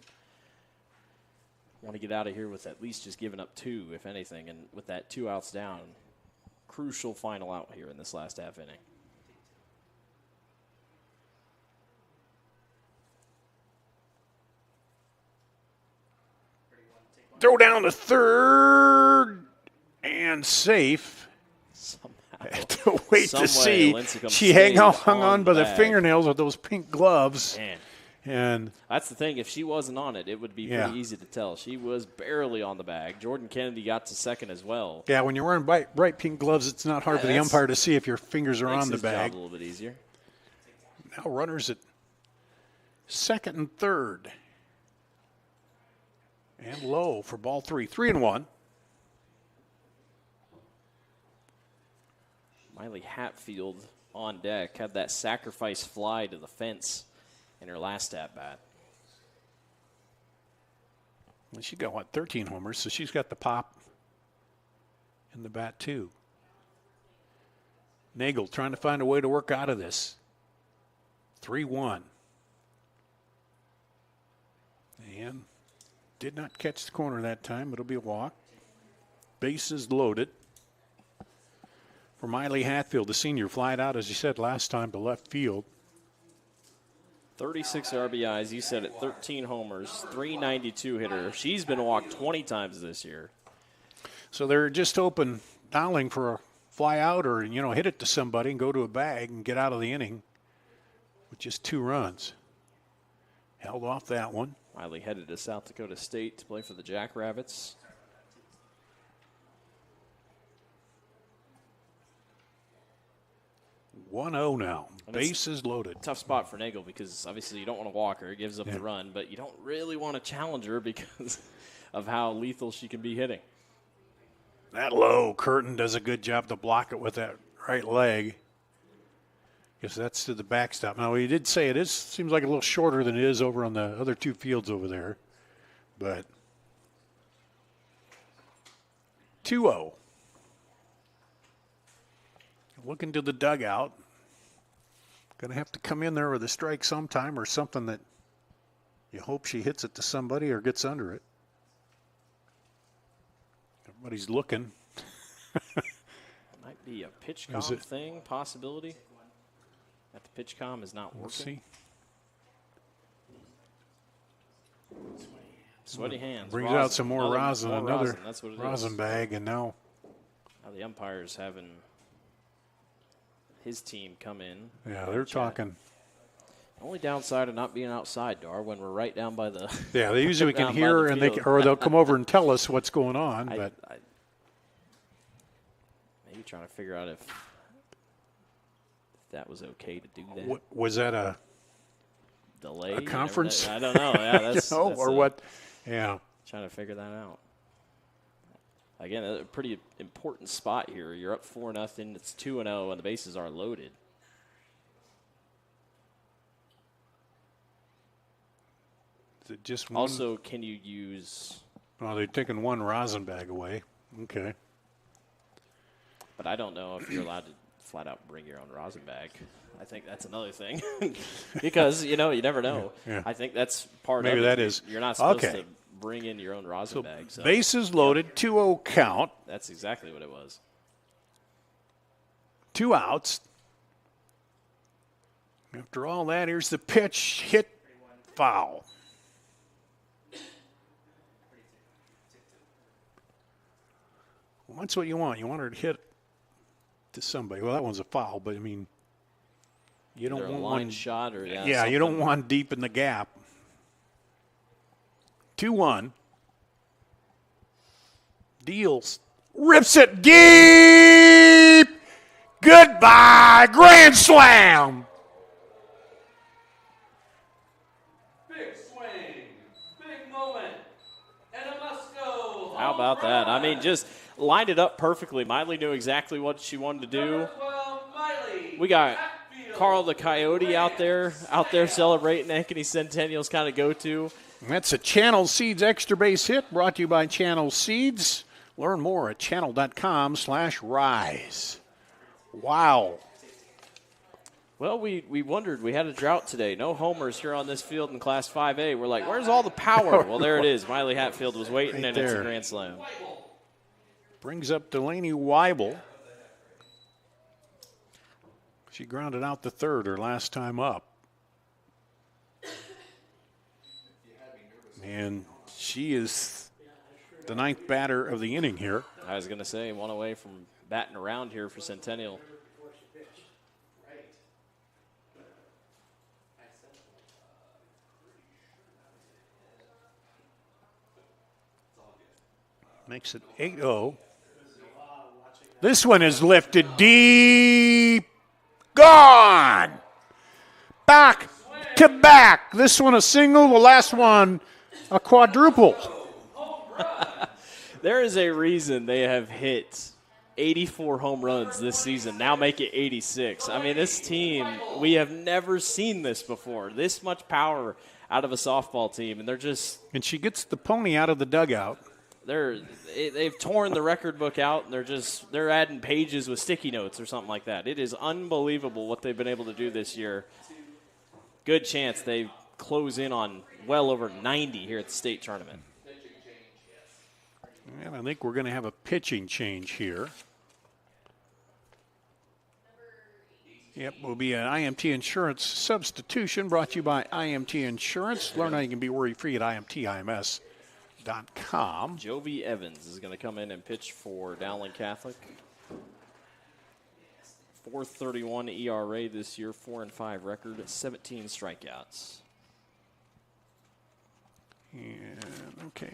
want to get out of here with at least just giving up 2, if anything. And with that 2 outs down, crucial final out here in this last half inning. Throw down to third and safe. To wait to see. She hung on by the fingernails with those pink gloves. Man. And that's the thing. If she wasn't on it, it would be pretty easy to tell. She was barely on the bag. Jordan Kennedy got to second as well. Yeah, when you're wearing bright pink gloves, it's not hard for the umpire to see if your fingers are on the bag. A little bit easier. Now runners at second and third. And low for ball 3. 3-1. Miley Hatfield on deck had that sacrifice fly to the fence in her last at-bat. Well, she got, 13 homers, so she's got the pop in the bat, too. Nagel trying to find a way to work out of this. 3-1. And did not catch the corner that time. It'll be a walk. Bases loaded. For Miley Hatfield, the senior, flied out, as you said last time, to left field. 36 RBIs, you said it, 13 homers, 392 hitter. She's been walked 20 times this year. So they're just hoping Dowling for a fly out or, hit it to somebody and go to a bag and get out of the inning with just 2 runs. Held off that one. Miley headed to South Dakota State to play for the Jackrabbits. 1-0 now. Bases loaded. Tough spot for Nagel because obviously you don't want to walk her. It gives up the run, but you don't really want to challenge her because of how lethal she can be hitting. That low, Curtin does a good job to block it with that right leg. Because that's to the backstop. Now, he did say it seems like a little shorter than it is over on the other 2 fields over there. But 2-0. Looking to the dugout. Going to have to come in there with a strike sometime or something that you hope she hits it to somebody or gets under it. Everybody's looking. Might be a pitch com thing, possibility. That the pitch com is not working. We'll see. Sweaty hands. Brings out some more rosin, another That's what it rosin is. bag, and now the umpire's having his team come in. Yeah, they're talking. Only downside of not being outside, Dar, when we're right down by the. Yeah, they usually we can down by hear, the and field. or they'll come over and tell us what's going on. But maybe trying to figure out if that was okay to do that. Was that a delay? A conference? I don't know. Yeah, that's, or what? Yeah. Trying to figure that out. Again, a pretty important spot here. You're up 4-0. It's 2-0, and the bases are loaded. Is it just one? Also, can you use? Oh, they're taking one rosin bag away. Okay. But I don't know if you're allowed to flat out bring your own rosin bag. I think that's another thing. Because, you never know. Yeah. I think that's part Maybe of it. that is. You're not supposed Okay. to bring in your own rosin bag. So bases loaded, 2-0 count. that's exactly what it was. 2 outs. After all that, here's the pitch. Hit, foul. Well, that's what you want. You want her to hit to somebody. Well, that one's a foul, but I mean, you don't Either a want line one shot or Yeah, you don't want deep in the gap. 2-1. Deals. Rips it deep. Goodbye. Grand slam. Big swing, big moment, and a must go. How about that? I mean, just lined it up perfectly. Miley knew exactly what she wanted to do. Number 12, Miley. We got Hatfield. Carl the Coyote out there celebrating Ankeny Centennial's kind of go-to. And that's a Channel Seeds extra base hit brought to you by Channel Seeds. Learn more at channel.com/rise. Wow. Well, we wondered. We had a drought today. No homers here on this field in Class 5A. We're like, where's all the power? Well, there it is. Miley Hatfield was waiting, Right and it's a there. grand slam. Brings up Delaney Weibel. She grounded out the third her last time up. And she is the 9th batter of the inning here. I was going to say, one away from batting around here for Centennial. Makes it 8-0. This one is lifted deep. Gone. Back to back. This one a single, the last one a quadruple. There is a reason they have hit 84 home runs this season. Now make it 86. I mean, this team, we have never seen this before. This much power out of a softball team, and they're just... And she gets the pony out of the dugout. They've torn the record book out, and they're adding pages with sticky notes or something like that. It is unbelievable what they've been able to do this year. Good chance they close in on well over 90 here at the state tournament. And I think we're going to have a pitching change here. Yep, will be an IMT Insurance substitution brought to you by IMT Insurance. Learn how you can be worry-free at IMTIMS.com. Jovi Evans is going to come in and pitch for Dowling Catholic. 4.31 ERA this year, 4-5 record, 17 strikeouts. And, okay.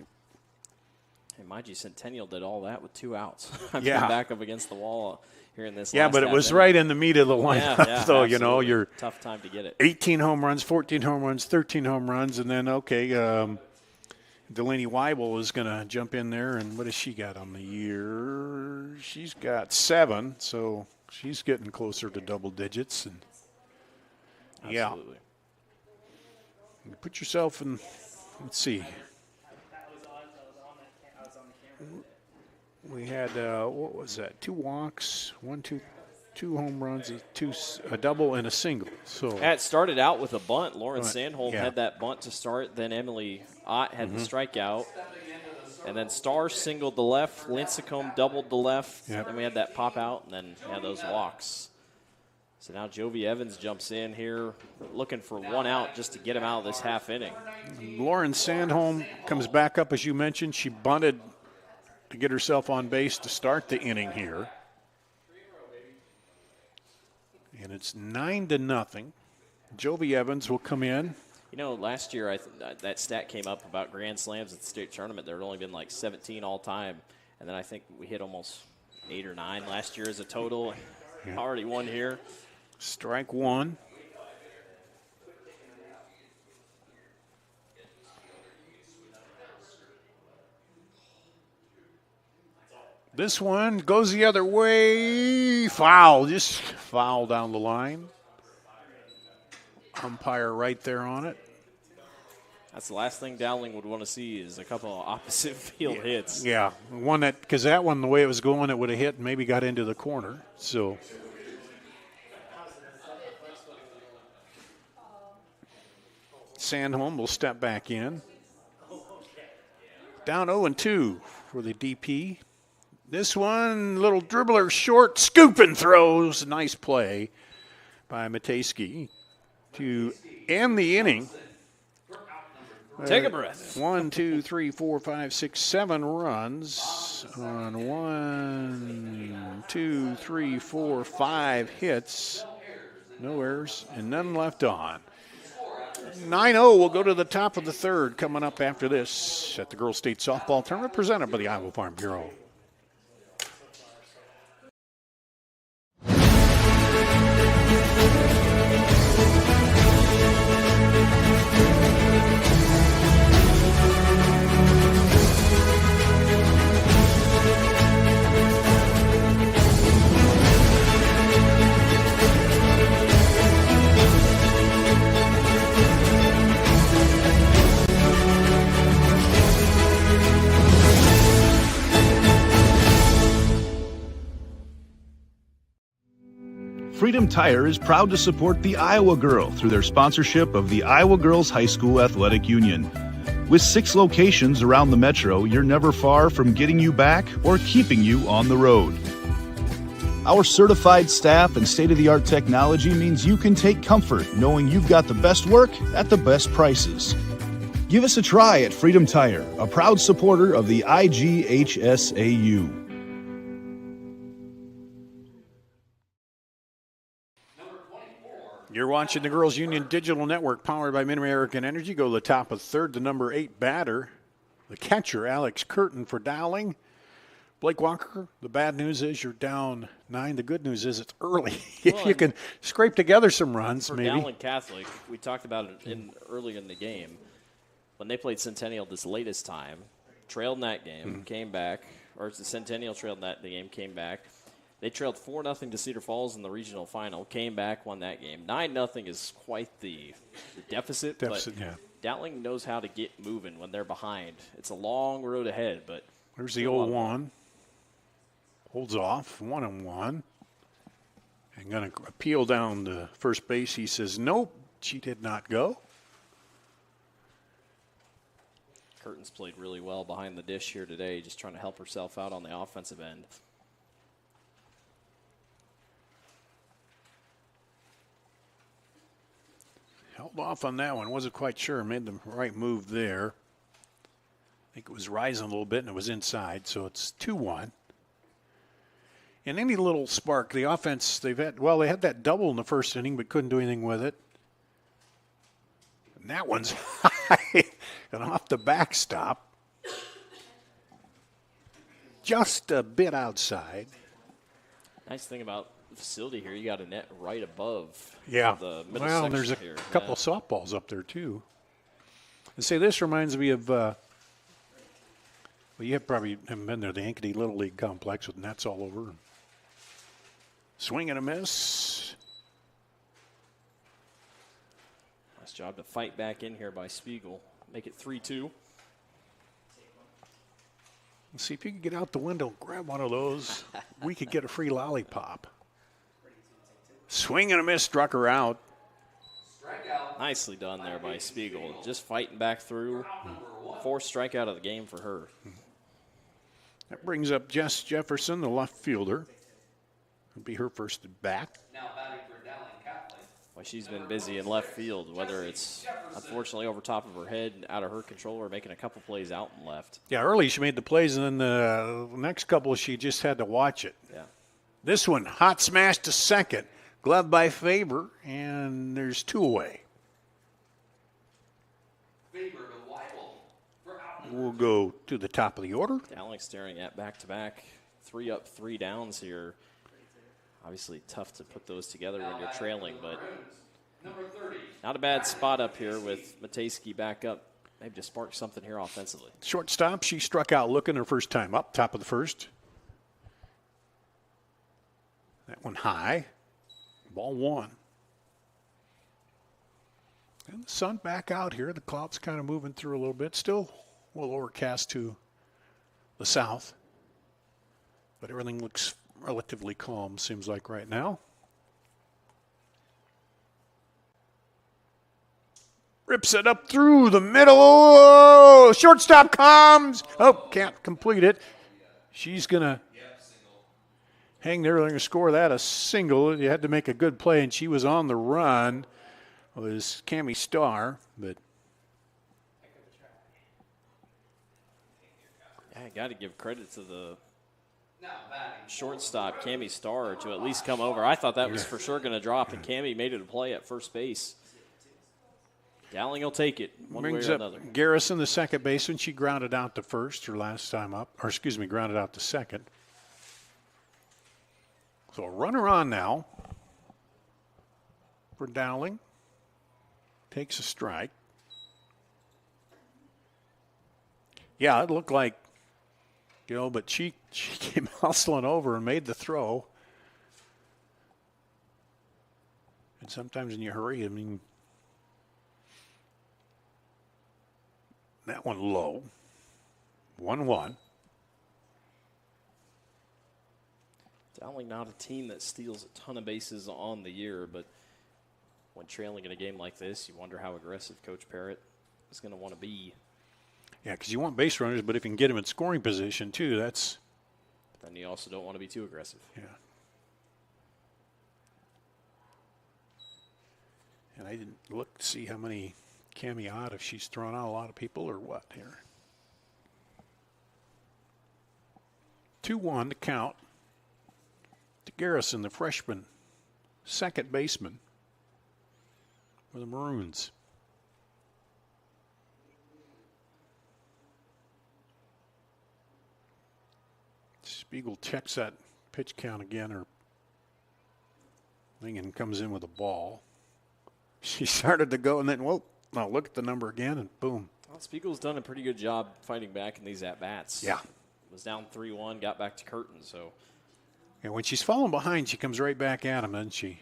Hey, mind you, Centennial did all that with 2 outs. Yeah. Been back up against the wall here in this Yeah, last but it half was inning. right in the meat of the lineup, Yeah, though. absolutely. You know, you're tough time to get it. 18 home runs, 14 home runs, 13 home runs, and then, Delaney Weibel is going to jump in there, and what has she got on the year? She's got 7, so she's getting closer to double digits. And Absolutely. You put yourself in, let's see. We had, what was that, 2 walks, 2 home runs, a double, and a single. So It started out with a bunt. Lauren Bunt, Sandholm yeah. had that bunt to start. Then Emily Ott had the strikeout. And then Starr singled the left. Lincecum doubled the left. Yep. Then we had that pop out, and then had those walks. So now Jovi Evans jumps in here looking for 1 out just to get him out of this half inning. Lauren Sandholm comes back up, as you mentioned. She bunted to get herself on base to start the inning here. And it's 9-0. Jovi Evans will come in. You know, last year that stat came up about grand slams at the state tournament. There had only been like 17 all time, and then I think we hit almost 8 or 9 last year as a total. Yeah. Already won here. Strike one. This one goes the other way. Foul, just foul down the line. Umpire right there on it. That's the last thing Dowling would want to see is a couple of opposite field hits. Yeah, one that, because that one, the way it was going, it would have hit and maybe got into the corner. So Sandholm will step back in. Down 0-2 for the DP. This one, little dribbler short, scooping throws. Nice play by Matejski to end the inning. Take a breath. 1, 2, 3, 4, 5, 6, 7 runs on 1, 2, 3, 4, 5 hits. No errors and none left on. 9-0 will go to the top of the third coming up after this at the Girls State Softball Tournament presented by the Iowa Farm Bureau. Freedom Tire is proud to support the Iowa Girl through their sponsorship of the Iowa Girls High School Athletic Union. With 6 locations around the metro, you're never far from getting you back or keeping you on the road. Our certified staff and state-of-the-art technology means you can take comfort knowing you've got the best work at the best prices. Give us a try at Freedom Tire, a proud supporter of the IGHSAU. You're watching the Girls Union Digital Network powered by Mid-American Energy. Go to the top of third, the number 8 batter, the catcher, Alex Curtin for Dowling. Blake Walker, the bad news is you're down 9. The good news is it's early. If you can scrape together some runs, for maybe. Dowling Catholic, we talked about it early in the game. When they played Centennial this latest time, trailed in that game, came back, or the Centennial trailed in that game, came back. They trailed 4-0 to Cedar Falls in the regional final, came back, won that game. 9-0 is quite the deficit, but yeah. Dowling knows how to get moving when they're behind. It's a long road ahead, but there's the 0-1. Holds off, 1-1. And going to appeal down to first base. He says, nope, she did not go. Curtin's played really well behind the dish here today, just trying to help herself out on the offensive end. Held off on that one. Wasn't quite sure. Made the right move there. I think it was rising a little bit, and it was inside, so it's 2-1. And any little spark, the offense, they had that double in the first inning, but couldn't do anything with it. And that one's high and off the backstop. Just a bit outside. Nice thing about the facility here, you got a net right above the middle well, section there's a here. couple of softballs up there, too. And say this reminds me of, well, you probably haven't been there, the Ankeny Little League complex with nets all over. Swing and a miss. Nice job to fight back in here by Spiegel. Make it 3-2. Let's see if you could get out the window and grab one of those. We could get a free lollipop. Swing and a miss, struck her out. Nicely done there by Spiegel. Just fighting back through. 4th strikeout of the game for her. That brings up Jess Jefferson, the left fielder. It'll be her first at bat. Now batting for Dowling Catholic. Well, she's been busy in left field, whether it's unfortunately over top of her head, out of her control, or making a couple plays out and left. Yeah, early she made the plays, and then the next couple she just had to watch it. Yeah. This one, hot smash to second. Glove by Faber, and there's 2 away. Faber to Weibel for out number We'll go to the top of the order. Dowling staring at back-to-back, 3 up, 3 downs here. Obviously tough to put those together when you're trailing, but number 30. not a bad spot up here with Matejski back up. Maybe to spark something here offensively. Shortstop, she struck out looking her first time up, top of the first. That one high. Ball 1. And the sun back out here. The clouds kind of moving through a little bit. Still a little overcast to the south. But everything looks relatively calm, seems like right now. Rips it up through the middle. Shortstop comes. Oh, can't complete it. She's going to hang there. They're going to score that a single. You had to make a good play, and she was on the run. It was Cami Starr, but Yeah, got to give credit to the shortstop, Cami Starr, to at least come over. I thought that was for sure going to drop, and Cami made it a play at first base. Dowling will take it one brings way or up another. Garrison, the second baseman. She grounded out to first her last time up, or excuse me, grounded out to second. So a runner on now for Dowling. Takes a strike. Yeah, it looked like, but she came hustling over and made the throw. And sometimes when you hurry, that one low. 1-1. Dowling not a team that steals a ton of bases on the year, but when trailing in a game like this, you wonder how aggressive Coach Parrott is going to want to be. Yeah, because you want base runners, but if you can get them in scoring position too, that's. Then you also don't want to be too aggressive. Yeah. And I didn't look to see how many Cami out, if she's thrown out a lot of people or what here. 2-1 to count to Garrison, the freshman, second baseman for the Maroons. Spiegel checks that pitch count again, or thing, and comes in with a ball. She started to go, and then, whoa, now look at the number again, and boom. Well, Spiegel's done a pretty good job fighting back in these at-bats. Yeah. Was down 3-1, got back to Curtin, so. And when she's falling behind, she comes right back at him, doesn't she?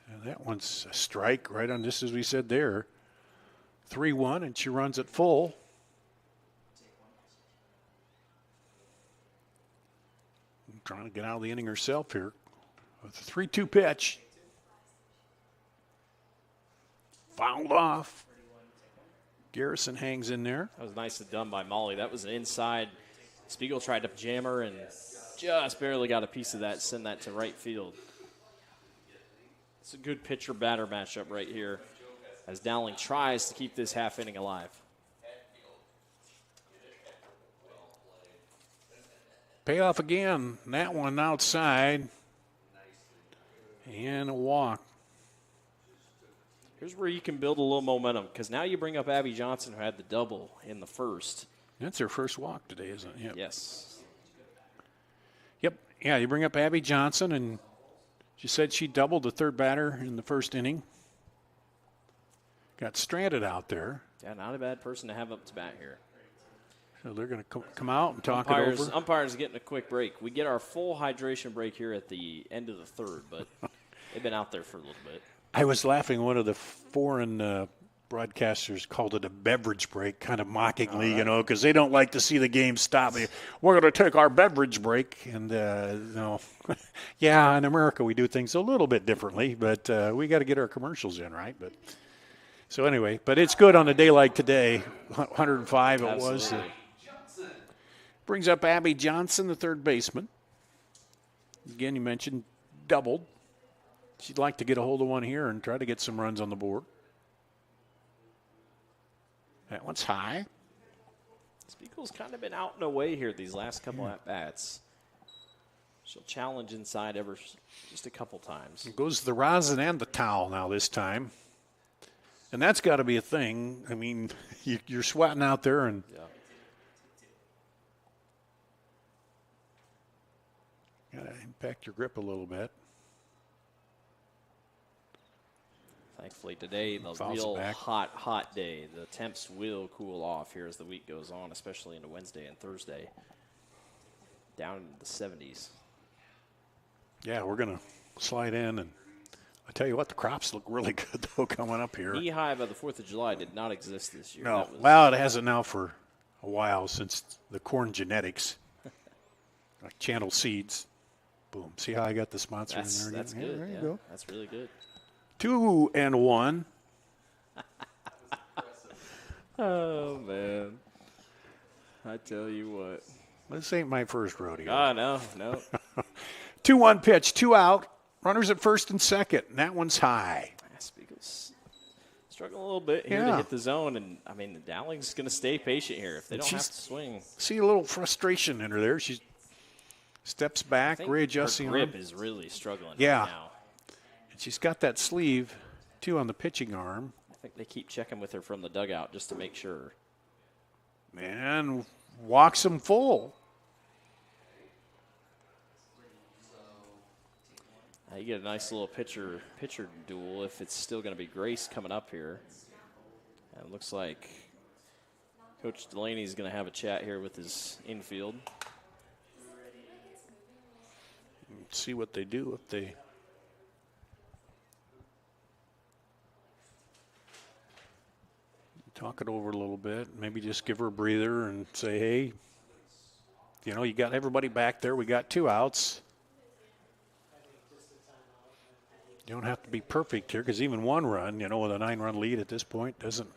And that one's a strike right on, just as we said there. 3-1, and she runs it full. Trying to get out of the inning herself here with a 3-2 pitch. Fouled off. Garrison hangs in there. That was nicely done by Molly. That was an inside. Spiegel tried to jam her and just barely got a piece of that, send that to right field. It's a good pitcher-batter matchup right here as Dowling tries to keep this half inning alive. Payoff again. That one outside. And a walk. Here's where you can build a little momentum, because now you bring up Abby Johnson, who had the double in the first. That's her first walk today, isn't it? Yep. Yes. Yep. Yeah, you bring up Abby Johnson, and she said she doubled the third batter in the first inning. Got stranded out there. Yeah, not a bad person to have up to bat here. So they're going to come out and talk it over. Umpires getting a quick break. We get our full hydration break here at the end of the third, but they've been out there for a little bit. I was laughing. One of the foreign broadcasters called it a beverage break, kind of mockingly, because they don't like to see the game stop. We're going to take our beverage break. And, yeah, in America we do things a little bit differently, but we got to get our commercials in, right? But so anyway, but it's good on a day like today, 105 it was. Brings up Abby Johnson, the third baseman. Again, you mentioned doubled. She'd like to get a hold of one here and try to get some runs on the board. That one's high. Spiegel's kind of been out and away here these last couple at-bats. She'll challenge inside just a couple times. It goes to the rosin and the towel now this time. And that's got to be a thing. I mean, you're sweating out there and got to impact your grip a little bit. Thankfully today, the real hot day. The temps will cool off here as the week goes on, especially into Wednesday and Thursday. Down into the 70s. Yeah, we're going to slide in, and I tell you what, the crops look really good, though, coming up here. Knee high by the 4th of July did not exist this year. No, well, it hasn't now for a while since the corn genetics. Like Channel Seeds. Boom. See how I got the sponsor in there? That's again? good. Yeah, there you go. That's really good. 2-1. Oh, man. I tell you what. This ain't my first rodeo. Oh, no. 2-1 pitch, 2 out. Runners at first and second. And that one's high. Spiegels struggling a little bit here to hit the zone. And, I mean, Dowling's going to stay patient here if they don't have to swing. See a little frustration in her there. She steps back, readjusting. Her grip is really struggling right now. And she's got that sleeve, too, on the pitching arm. I think they keep checking with her from the dugout just to make sure. And walks them full. You get a nice little pitcher duel if it's still going to be Grace coming up here. And it looks like Coach Delaney is going to have a chat here with his infield. See what they do if they talk it over a little bit. Maybe just give her a breather and say, hey, you know, you got everybody back there. We got 2 outs. You don't have to be perfect here because even 1 run, you know, with a 9-run lead at this point doesn't.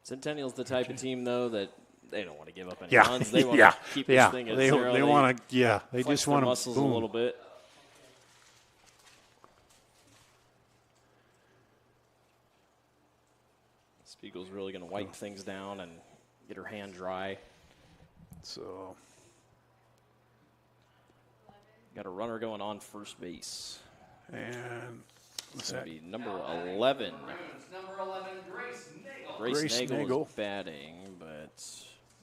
Centennial's the type of team, though, that they don't want to give up any runs. They want to keep this thing at 0. They want to, they just want to muscles a little bit. Spiegel's really going to wipe things down and get her hand dry. So, got a runner going on first base. And it's going to be number 11. Number 11, Grace Nagel. Grace Nagel is batting, but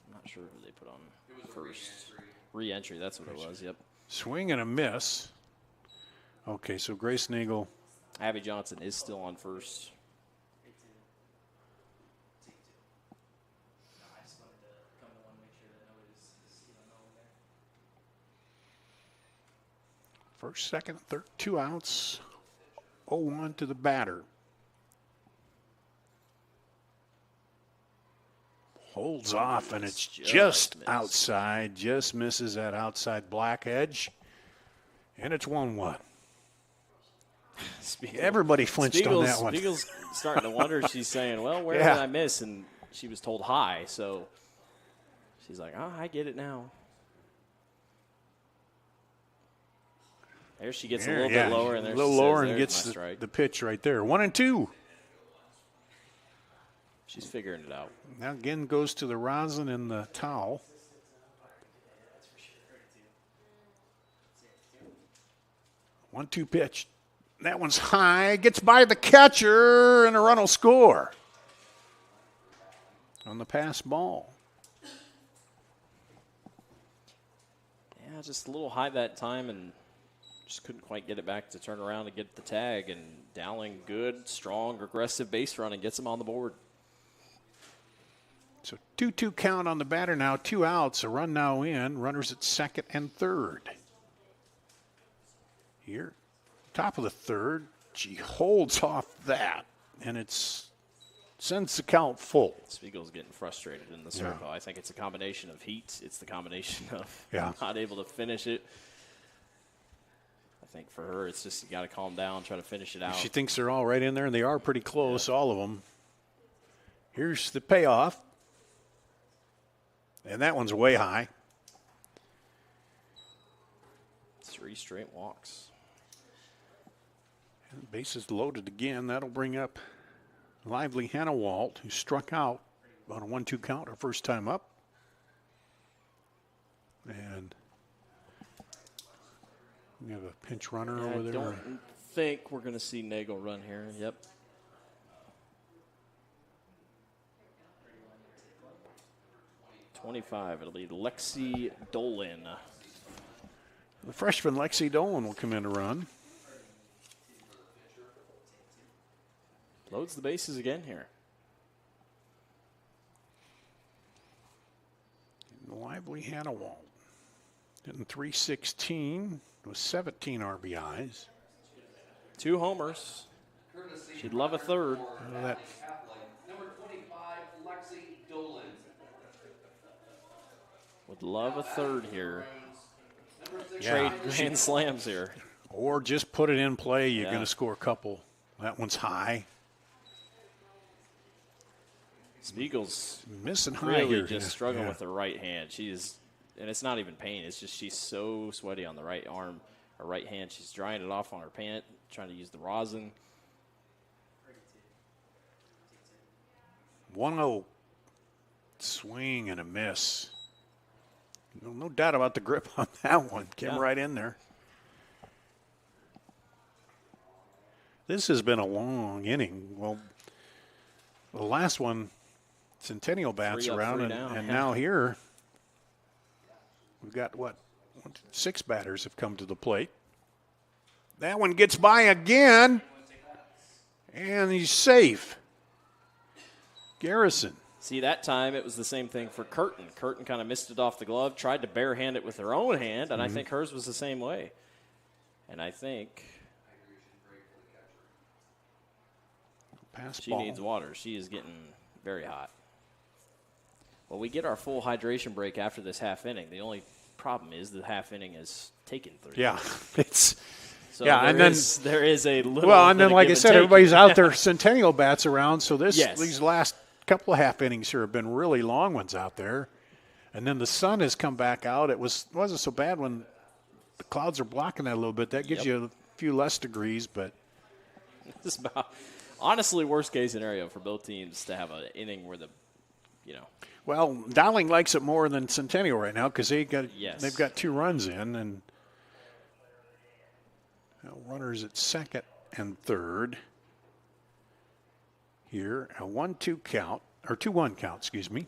I'm not sure who they put on first. Re-entry, that's what it was, yep. Swing and a miss. Okay, so Grace Nagel. Abby Johnson is still on first. First, second, third, 2 outs. 0-1 to the batter. Holds off, and it's just outside. Just misses that outside black edge. And it's 1-1. Everybody flinched on that one. Spiegel's starting to wonder. She's saying, well, where did I miss? And she was told high. So she's like, oh, I get it now. There she gets a little bit lower, and there's a little lower and gets the pitch right there. 1-2. She's figuring it out. Now again goes to the rosin and the towel. One-two pitch. That one's high. Gets by the catcher, and a run will score on the pass ball. Yeah, just a little high that time, and just couldn't quite get it back to turn around and get the tag. And Dowling, good, strong, aggressive base run and gets him on the board. So 2-2 count on the batter now. 2 outs. A run now in. Runners at second and third. Here, top of the third. She holds off that, and it's sends the count full. Spiegel's getting frustrated in the circle. I think it's a combination of heat. It's the combination of not able to finish it. I think for her, it's just you got to calm down, try to finish it out. She thinks they're all right in there, and they are pretty close, all of them. Here's the payoff. And that one's way high. 3 straight walks. And bases loaded again. That'll bring up lively Hannah Walt, who struck out on a 1-2 count her first time up. And We have a pinch runner I over there. don't think we're going to see Nagel run here. Yep. .25. It'll be Lexi Dolan. The freshman Lexi Dolan will come in to run. Loads the bases again here. Lively Hannawalt. Hitting .316 with 17 RBIs. 2 homers. She'd love a third. That Number 25, Lexi Dolan. Would love a third here. Yeah. Trade grand slams here. Or just put it in play. You're Yeah. going to score a couple. That one's high. Spiegel's Missing high really here. just Yeah. struggling Yeah. with her right hand. She is, and it's not even pain. It's just she's so sweaty on the right arm, her right hand. She's drying it off on her pant, trying to use the rosin. 1-0. Swing and a miss. No doubt about the grip on that one. Came right in there. This has been a long inning. Well, the last one, Centennial bats 3 up, around, 3 and, down. and Yeah. now here we've got, 6 batters have come to the plate. That one gets by again, and he's safe. Garrison. See, that time it was the same thing for Curtin. Curtin kind of missed it off the glove, tried to barehand it with her own hand, and I think hers was the same way. And I think Pass she ball. needs water. She is getting very hot. Well, we get our full hydration break after this half inning. The only problem is the half inning is taken 30. Yeah, it's So yeah, and then there is a little. well, and bit then of like I give and said, take. everybody's out there. Centennial bats around, so Yes. these last couple of half innings here have been really long ones out there. And then the sun has come back out. Wasn't so bad when the clouds are blocking that a little bit. That gives you a few less degrees, but It's about, honestly, worst case scenario for both teams to have an inning where well, Dowling likes it more than Centennial right now because they've got 2 runs in, and now runners at second and third. Here, a 1-2 count, or 2-1 count, excuse me,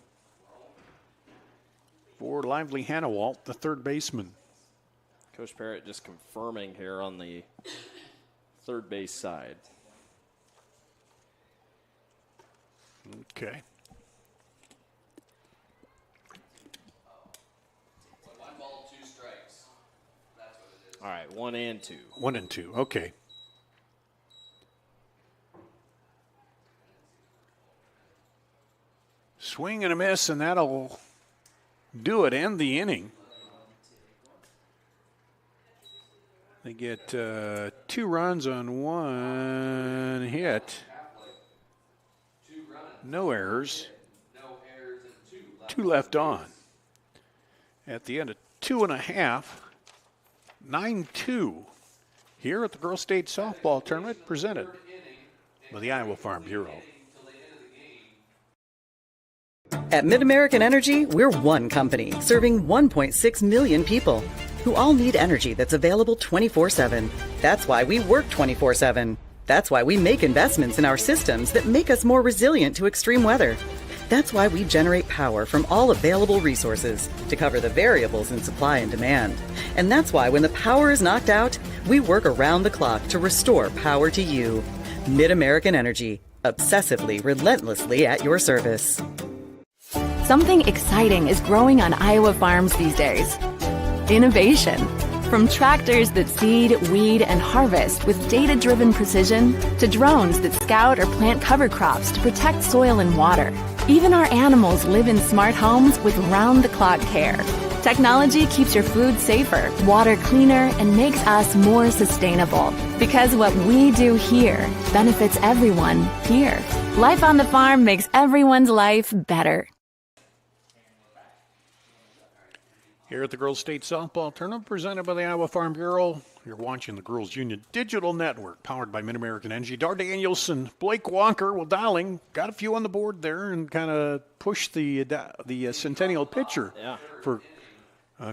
for Lively Hannawalt, the third baseman. Coach Parrott just confirming here on the third base side. Okay. 1 ball, 2 strikes. That's what it is. All right, 1 and 2. 1 and 2, okay. Swing and a miss, and that'll do it, end the inning. They get 2 runs on 1 hit. No errors. 2 left on. At the end of 2.5, 9-2 here at the Girls State Softball Tournament presented by the Iowa Farm Bureau. At MidAmerican Energy, we're one company serving 1.6 million people who all need energy that's available 24/7. That's why we work 24/7. That's why we make investments in our systems that make us more resilient to extreme weather. That's why we generate power from all available resources to cover the variables in supply and demand. And that's why when the power is knocked out, we work around the clock to restore power to you. MidAmerican Energy, obsessively, relentlessly at your service. Something exciting is growing on Iowa farms these days. Innovation. From tractors that seed, weed, and harvest with data-driven precision to drones that scout or plant cover crops to protect soil and water. Even our animals live in smart homes with round-the-clock care. Technology keeps your food safer, water cleaner, and makes us more sustainable. Because what we do here benefits everyone here. Life on the farm makes everyone's life better. Here at the Girls State Softball Tournament presented by the Iowa Farm Bureau. You're watching the Girls Union Digital Network powered by MidAmerican Energy. Dar Danielson, Blake Walker, well, Dowling got a few on the board there and kind of pushed the Centennial pitcher for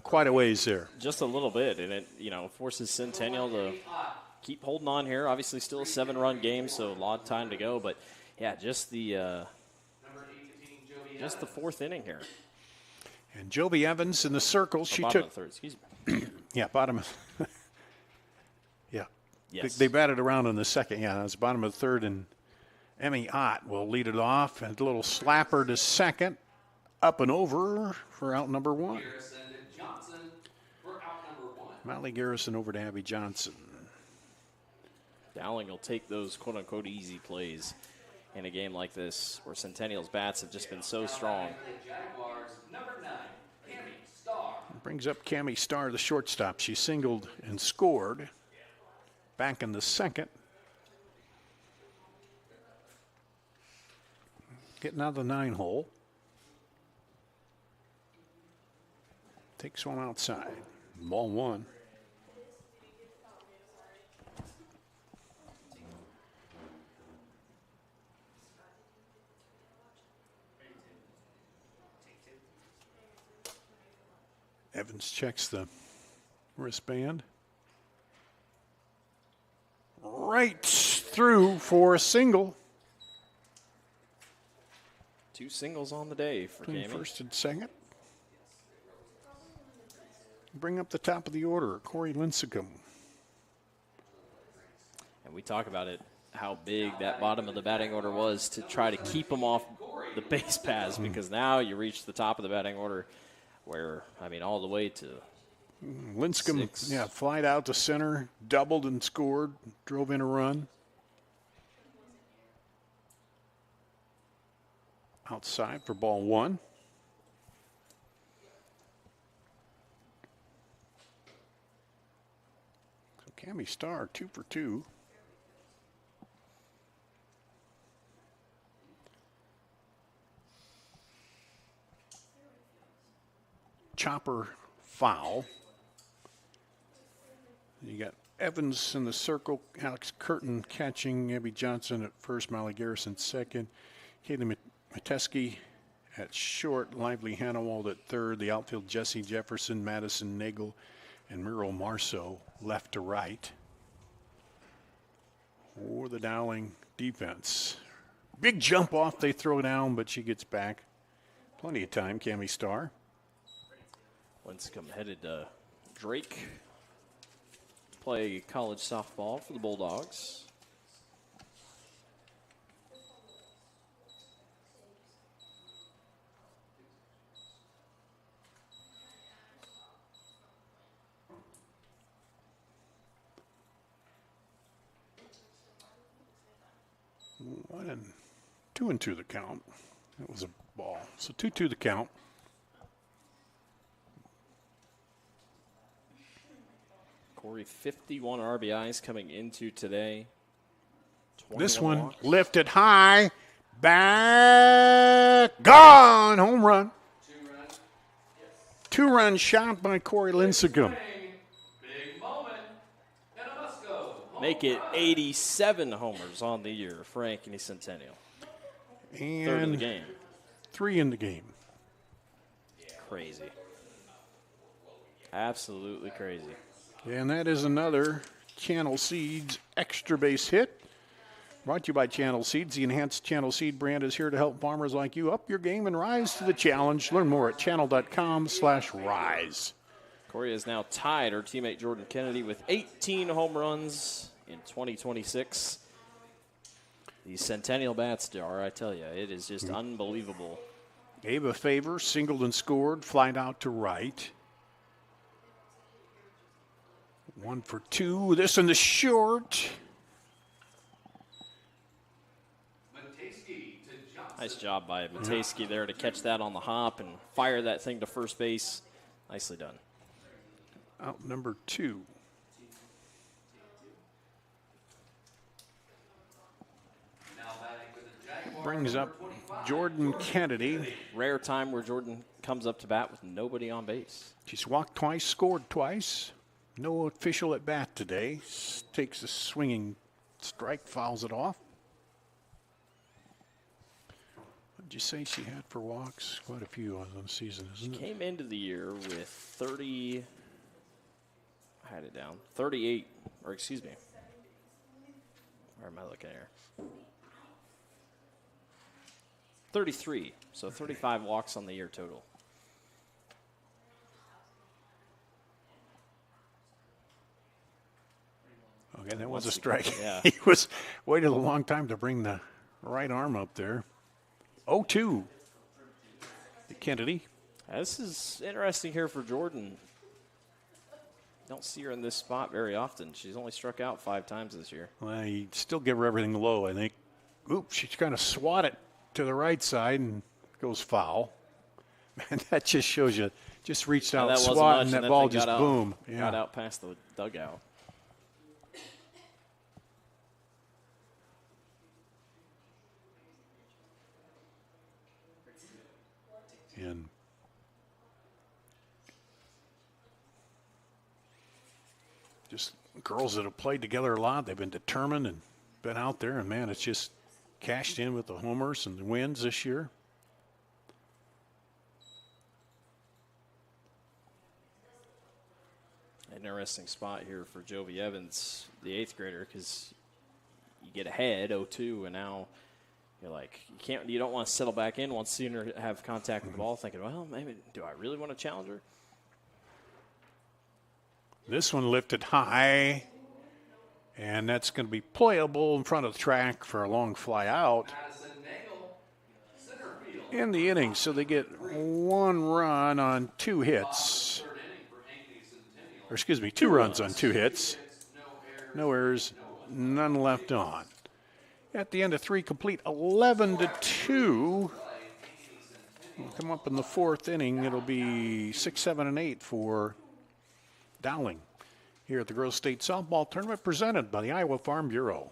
quite a ways there. Just a little bit, and it forces Centennial to keep holding on here. Obviously, still a 7-run game, so a lot of time to go. But yeah, just the fourth inning here. And Jovi Evans in the circle. She bottom took of the third. Excuse me. yeah, bottom. Yeah, Yes. they batted around in the second. Yeah, that was bottom of the third, and Emmy Ott will lead it off. And a little slapper to second, up and over for out number one. Garrison and Johnson for out number one. Molly Garrison over to Abby Johnson. Dowling will take those quote-unquote easy plays in a game like this where Centennial's bats have just been so strong. The Jaguars, number 9, Tammy Starr. Brings up Cammie Starr, the shortstop. She singled and scored back in the second. Getting out of the 9-hole. Takes one outside. Ball 1. Evans checks the wristband. Right through for a single. 2 singles on the day for Between Cammie. first and second. Bring up the top of the order, Corey Lincecum. And we talk about it, how big that bottom of the batting order was to try to keep them off the base paths, because now you reach the top of the batting order where, all the way to Lincecum, 6. yeah, flied out to center, doubled and scored, drove in a run. Outside for ball 1. So Cammie Starr, 2 for 2. Chopper foul. You got Evans in the circle, Alex Curtin catching, Abby Johnson at first, Molly Garrison second, Kaylee Mateski at short, Lively Hannawald at third, the outfield Jesse Jefferson, Madison Nagel, and Muriel Marceau left to right. For the Dowling defense. Big jump off, they throw down, but she gets back. Plenty of time, Cammie Starr. Lincecum headed to Drake to play college softball for the Bulldogs. One and 2-2 the count. That was a ball. So 2-2 the count. Corey, 51 RBIs coming into today. This one walks. lifted high, back, gone, home run. 2-run shot by Corey Lincecum. Big moment. And a must go. Make it 87 homers on the year for Ankeny Centennial. And Third of the game. 3 in the game. Crazy. Absolutely crazy. And that is another Channel Seeds extra base hit. Brought to you by Channel Seeds. The enhanced Channel Seed brand is here to help farmers like you up your game and rise to the challenge. Learn more at channel.com/rise. Corey has now tied her teammate Jordan Kennedy with 18 home runs in 2026. The Centennial bats, Dar, I tell you, it is just unbelievable. Ava Favor singled and scored, flied out to right. 1 for 2. This in the short. Nice job by Mateski there to catch that on the hop and fire that thing to first base. Nicely done. Out number 2. Brings up Jordan Kennedy. Rare time where Jordan comes up to bat with nobody on base. She's walked twice, scored twice. No official at bat today. Takes a swinging strike, fouls it off. Did you say she had for walks? Quite a few on the season, isn't it? Came into the year with 30. I had it down. 38, or excuse me. Where am I looking here? 33. So 35 walks on the year total. Okay, that was a strike. Yeah. He waited a long time to bring the right arm up there. 0-2. Kennedy. This is interesting here for Jordan. Don't see her in this spot very often. She's only struck out 5 times this year. Well, you still give her everything low, I think. Oops, she's kind of swatted to the right side and goes foul. Man, that just shows you, just reached out, swat, and that ball just boom. Yeah. Got out past the dugout. And just girls that have played together a lot, they've been determined and been out there, and man, it's just cashed in with the homers and the wins this year. Interesting spot here for Jovi Evans, the 8th grader, because you get ahead 0-2, and now you're like, you don't want to settle back in once sooner have contact with the ball, thinking, well, maybe do I really want to challenge her? This one lifted high, and that's going to be playable in front of the track for a long fly out in the inning. So they get 1 run on 2 hits. Or excuse me, 2 runs on 2 hits. No errors, none left on. At the end of 3 complete, 11-2. We'll come up in the 4th inning. It'll be 6, 7, and 8 for Dowling here at the Girls State Softball Tournament presented by the Iowa Farm Bureau.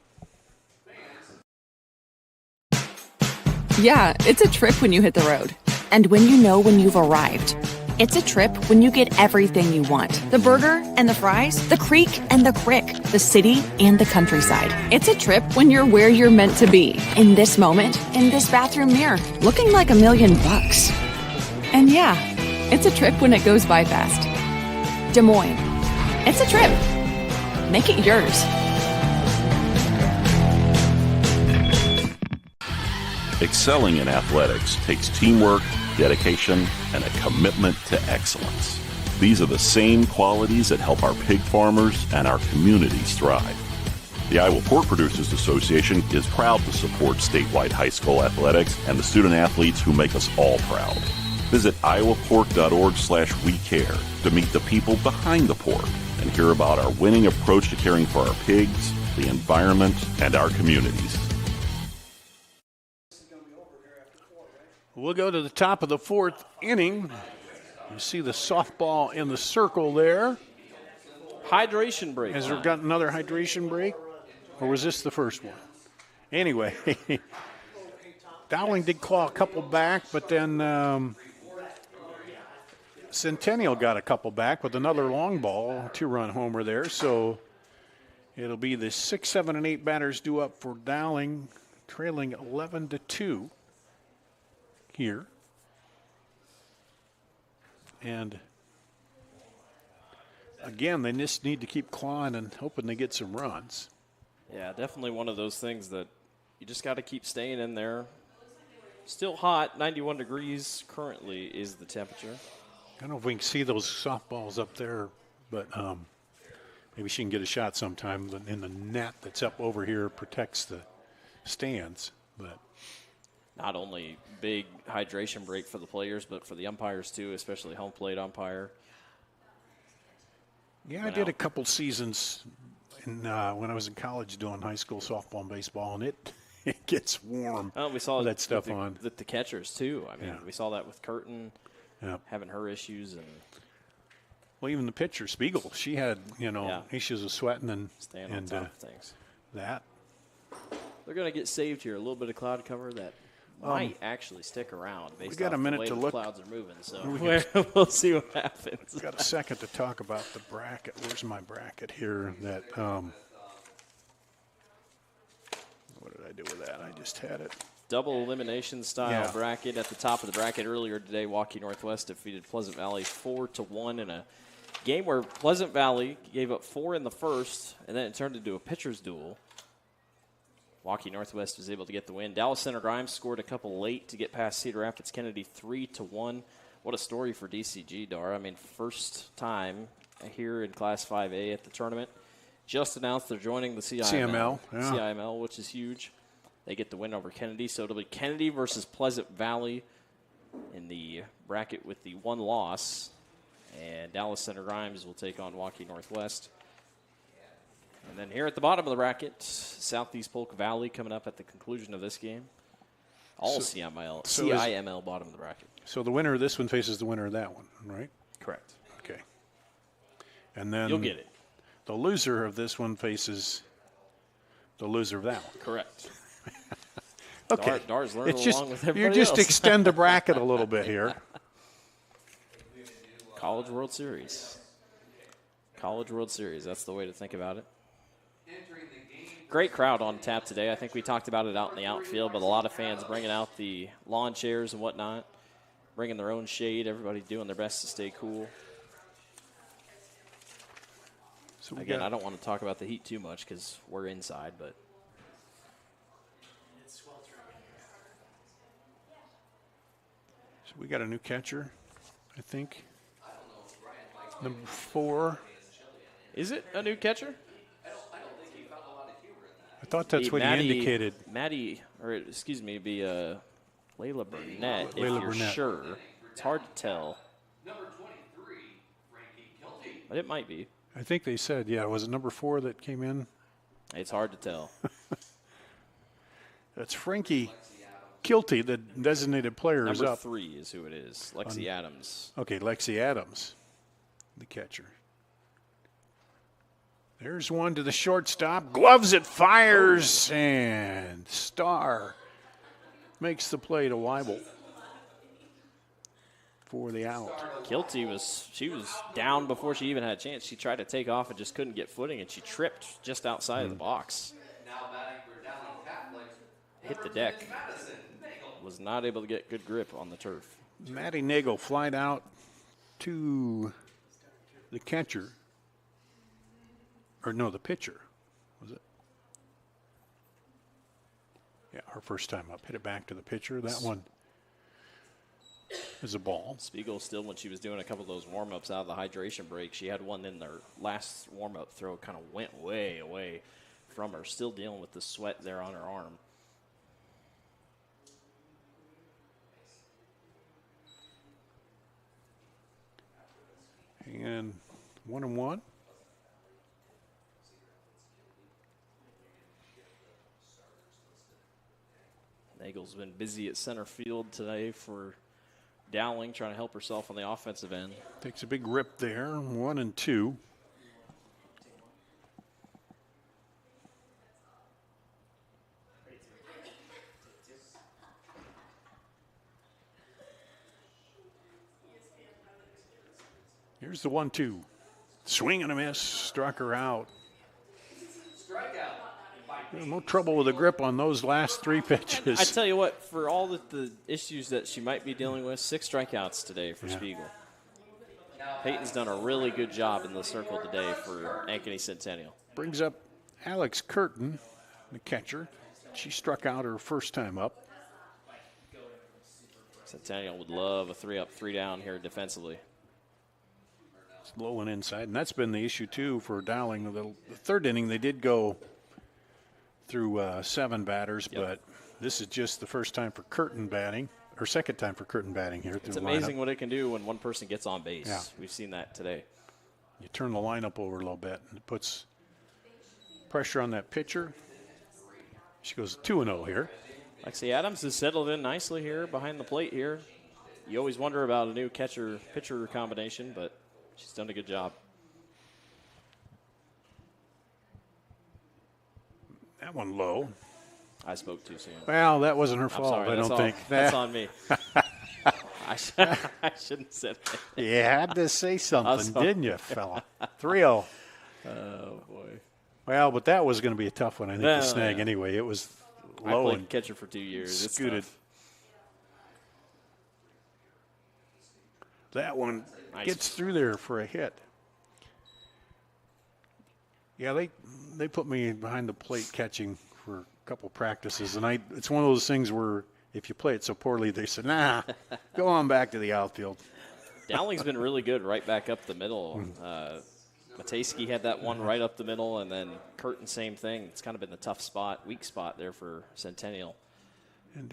Yeah, it's a trip when you hit the road. And when you know when you've arrived. It's a trip when you get everything you want. The burger and the fries, the creek and the crick, the city and the countryside. It's a trip when you're where you're meant to be. In this moment, in this bathroom mirror, looking like $1 million. And yeah, it's a trip when it goes by fast. Des Moines. It's a trip. Make it yours. Excelling in athletics takes teamwork, dedication, and a commitment to excellence. These are the same qualities that help our pig farmers and our communities thrive. The Iowa Pork Producers Association is proud to support statewide high school athletics and the student athletes who make us all proud. Visit iowapork.org/WeCare to meet the people behind the pork and hear about our winning approach to caring for our pigs, the environment, and our communities. We'll go to the top of the 4th inning. You see the softball in the circle there. Hydration break. Has there got another hydration break? Or was this the first one? Anyway, Dowling did claw a couple back, but then Centennial got a couple back with another long ball, 2-run homer there. So it'll be the 6, 7, and 8 batters due up for Dowling, trailing 11-2 here. And again, they just need to keep clawing and hoping they get some runs. Yeah, definitely one of those things that you just got to keep staying in there. Still hot, 91 degrees currently is the temperature. I don't know if we can see those softballs up there, but maybe she can get a shot sometime. In the net that's up over here protects the stands. But not only big hydration break for the players, but for the umpires too, especially home plate umpire. Yeah, I did a couple seasons when I was in college doing high school softball and baseball, and it gets warm. We saw that stuff on the catchers too. I mean, we saw that with Curtin having her issues, and well, even the pitcher Spiegel, she had issues of sweating and staying on top of things. That they're going to get saved here. A little bit of cloud cover that might actually stick around based got off a minute the way to the look. clouds are moving. So we'll see what happens. We've got a second to talk about the bracket. Where's my bracket here? That what did I do with that? I just had it. double elimination style bracket. At the top of the bracket earlier today, Waukee Northwest defeated Pleasant Valley 4-1 in a game where Pleasant Valley gave up 4 in the first, and then it turned into a pitcher's duel. Waukee Northwest was able to get the win. Dallas Center Grimes scored a couple late to get past Cedar Rapids Kennedy 3-1. What a story for DCG, Dar. I mean, first time here in Class 5A at the tournament. Just announced they're joining the CIML, which is huge. They get the win over Kennedy, so it'll be Kennedy versus Pleasant Valley in the bracket with the one loss. And Dallas Center Grimes will take on Waukee Northwest. And then here at the bottom of the bracket, Southeast Polk Valley coming up at the conclusion of this game. CIML bottom of the bracket. So the winner of this one faces the winner of that one, right? Correct. Okay. And then you'll get it. The loser of this one faces the loser of that one. Correct. Okay. Dar's learning along with everybody You just else. extend the bracket a little bit here. College World Series. College World Series. That's the way to think about it. Great crowd on tap today. I think we talked about it out in the outfield, but a lot of fans bringing out the lawn chairs and whatnot, bringing their own shade. Everybody doing their best to stay cool. So again, I don't want to talk about the heat too much because we're inside, but. So we got a new catcher, I think. Number 4. Is it a new catcher? I thought that's what he indicated. Be Layla Burnett, if you're sure. It's hard to tell. Number 23, Frankie Kilty. But it might be. I think they said, was it number 4 that came in? It's hard to tell. That's Frankie Kilty, the designated player, is Number up. 3 is who it is. Lexi Adams. Okay, Lexi Adams, the catcher. There's one to the shortstop. Gloves it, fires, and Starr makes the play to Weibel for the out. Kilty was down before she even had a chance. She tried to take off and just couldn't get footing, and she tripped just outside of the box. Now batting for Dowling Catholic. Hit the deck. Was not able to get good grip on the turf. Maddie Nagel flied out to the catcher. Or no, the pitcher, was it? Yeah, her first time up. Hit it back to the pitcher. That one is a ball. Spiegel still, when she was doing a couple of those warm-ups out of the hydration break, she had one in their last warm-up throw, kind of went way away from her, still dealing with the sweat there on her arm. And 1-1. Nagel's been busy at center field today for Dowling, trying to help herself on the offensive end. Takes a big rip there, 1-2. Here's the 1-2. Swing and a miss, struck her out. Strikeout. No trouble with the grip on those last 3 pitches. I tell you what, for all the issues that she might be dealing with, 6 strikeouts today for Spiegel. Peyton's done a really good job in the circle today for Ankeny Centennial. Brings up Alex Curtin, the catcher. She struck out her first time up. Centennial would love a 3-up, 3-down here defensively. It's low and inside, and that's been the issue too for Dowling. The third inning they did go through 7 batters, but this is just the first time for Curtin batting, or second time for Curtin batting here. It's amazing what it can do when one person gets on base. Yeah. We've seen that today. You turn the lineup over a little bit, and it puts pressure on that pitcher. She goes 2-0 here. Lexi Adams has settled in nicely here behind the plate here. You always wonder about a new catcher-pitcher combination, but she's done a good job. That one low. I spoke too soon. Well, that wasn't her fault, I don't think. That's on me. I shouldn't have said that. You had to say something, didn't you, fella? 3-0. Oh, boy. Well, but that was going to be a tough one, I think, to snag anyway. It was it low played and catcher for 2 years. It's scooted. tough. That one Nice. gets through there for a hit. Yeah, they put me behind the plate catching for a couple practices, and it's one of those things where if you play it so poorly, they said, nah, go on back to the outfield. Dowling's been really good right back up the middle. Matejski had that one right up the middle, and then Curtin, same thing. It's kind of been the tough spot, weak spot there for Centennial. And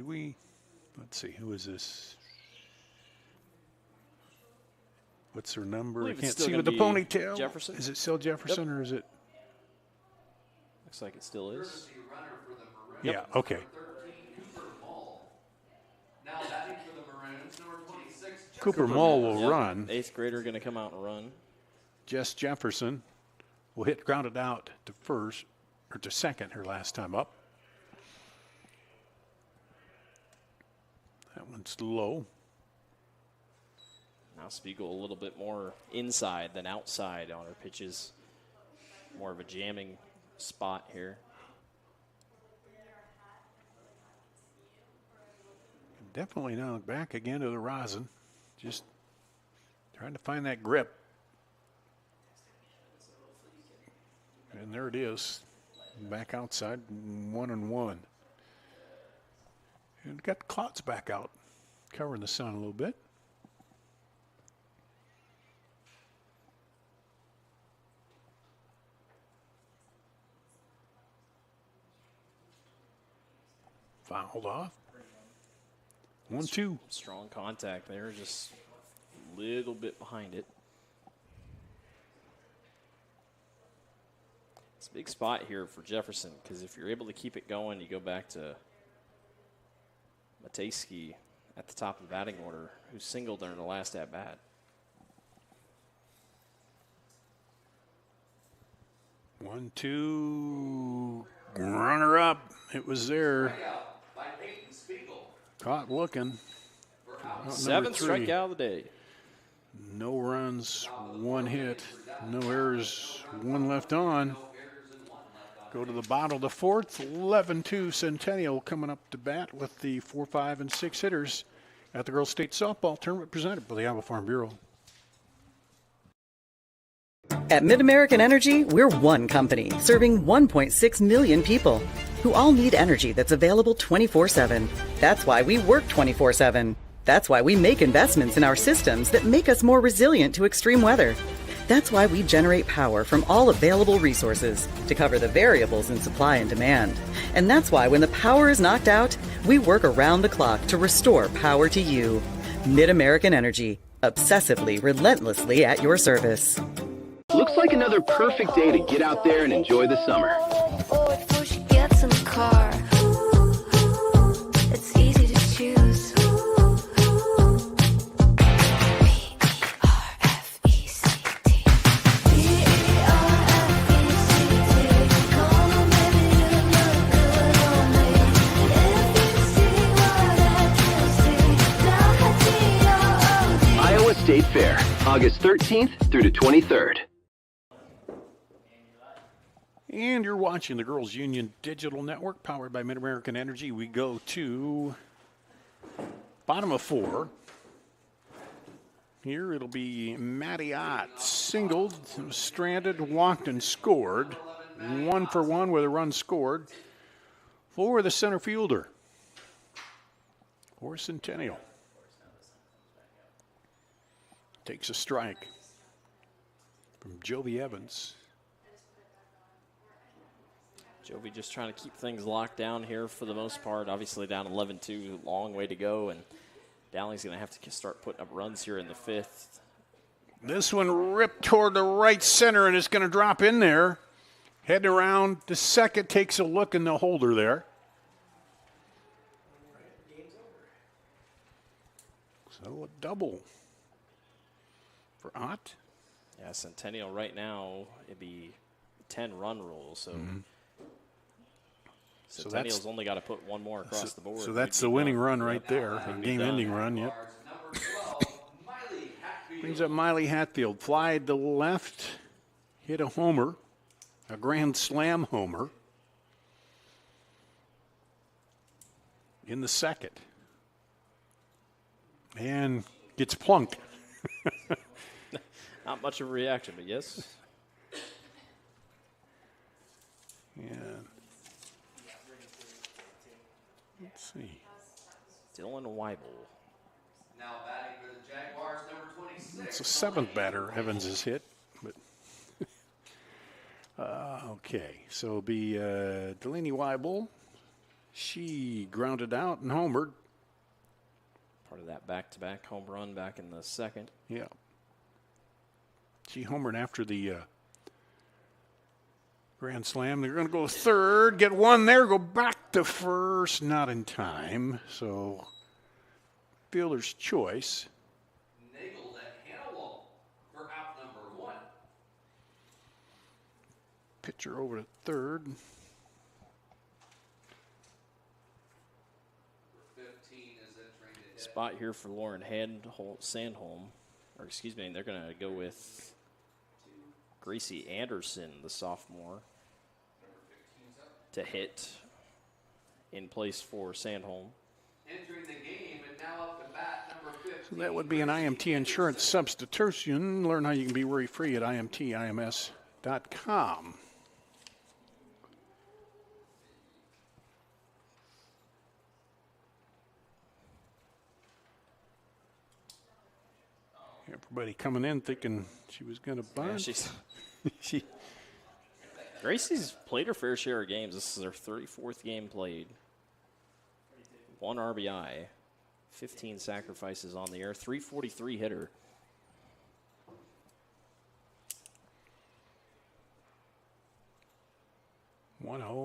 let's see, who is this? What's her number? I believe it's can't still see gonna with the be ponytail. Jefferson? Is it still Jefferson or is it? Looks like it still is. Yeah, okay. Now batting for the Maroons, number 26. Cooper Mull will run. 8th grader going to come out and run. Jess Jefferson will hit grounded out to first, or to second her last time up. That one's low. Now Spiegel a little bit more inside than outside on her pitches. More of a jamming spot here. Definitely now back again to the rosin. Just trying to find that grip. And there it is. Back outside, 1-1. And got clouds back out, covering the sun a little bit. Fouled off. 1-2. Strong contact there, just a little bit behind it. It's a big spot here for Jefferson because if you're able to keep it going, you go back to Matejski at the top of the batting order, who singled during the last at-bat. 1-2. Runner up. It was there. Caught looking. 7th strikeout of the day. No runs, 1 hit, no errors, 1 left on. Go to the bottom of the 4th, 11-2 Centennial coming up to bat with the 4, 5, and 6 hitters at the Girls State Softball Tournament presented by the Iowa Farm Bureau. At MidAmerican Energy, we're one company serving 1.6 million people who all need energy that's available 24/7. That's why we work 24/7. That's why we make investments in our systems that make us more resilient to extreme weather. That's why we generate power from all available resources to cover the variables in supply and demand. And that's why when the power is knocked out, we work around the clock to restore power to you. MidAmerican Energy, obsessively, relentlessly at your service. Looks like another perfect day to get out there and enjoy the summer. Oh, before she gets in the car, it's easy to choose. B-E-R-F-E-C-T. B-E-R-F-E-C-T. Come on, baby, you look good on me. If you see what I can see, W-T-O-O-D. Iowa State Fair, August 13th through the 23rd. And you're watching the Girls Union Digital Network powered by MidAmerican Energy. We go to bottom of 4. Here it'll be Maddie Ott singled, stranded, walked, and scored. 1 for 1 with a run scored for the center fielder for Centennial. Takes a strike from Jovi Evans. Jovi just trying to keep things locked down here for the most part. Obviously down 11-2, long way to go, and Dowling's going to have to start putting up runs here in the 5th. This one ripped toward the right center, and it's going to drop in there. Heading around to second, takes a look in the holder there. So a double for Ott. Yeah, Centennial right now, it'd be 10-run rule, so Centennial's only got to put one more across the board. So that's the winning run right there, a game-ending run, yep. Brings up Miley Hatfield. Fly to left, hit a homer, a grand slam homer. in the second. And gets plunked. Not much of a reaction, but yes. And let's see. Dylan Weibel. Now batting for the Jaguars, number 26. It's the seventh batter Evans has hit. But okay, so it'll be Delaney Weibel. She grounded out and homered. Part of that back-to-back home run back in the second. Yeah. She homered after the grand slam. They're going to go third, get one there, go back to first. Not in time. So fielder's choice. Nagled at Hannawall for out number 1. Pitcher over to third. 15 is entering the hit. Spot here for Lauren Sandholm. Or excuse me, they're going to go with Gracie Anderson, the sophomore, to hit in place for Sandholm. Entering the game and now up to bat number 15. So that would be an IMT insurance substitution. Learn how you can be worry-free at imtims.com. Everybody coming in thinking she was going to bunt. Yeah, Gracie's played her fair share of games. This is her 34th game played. 1 RBI, 15 sacrifices on the air, 343 hitter.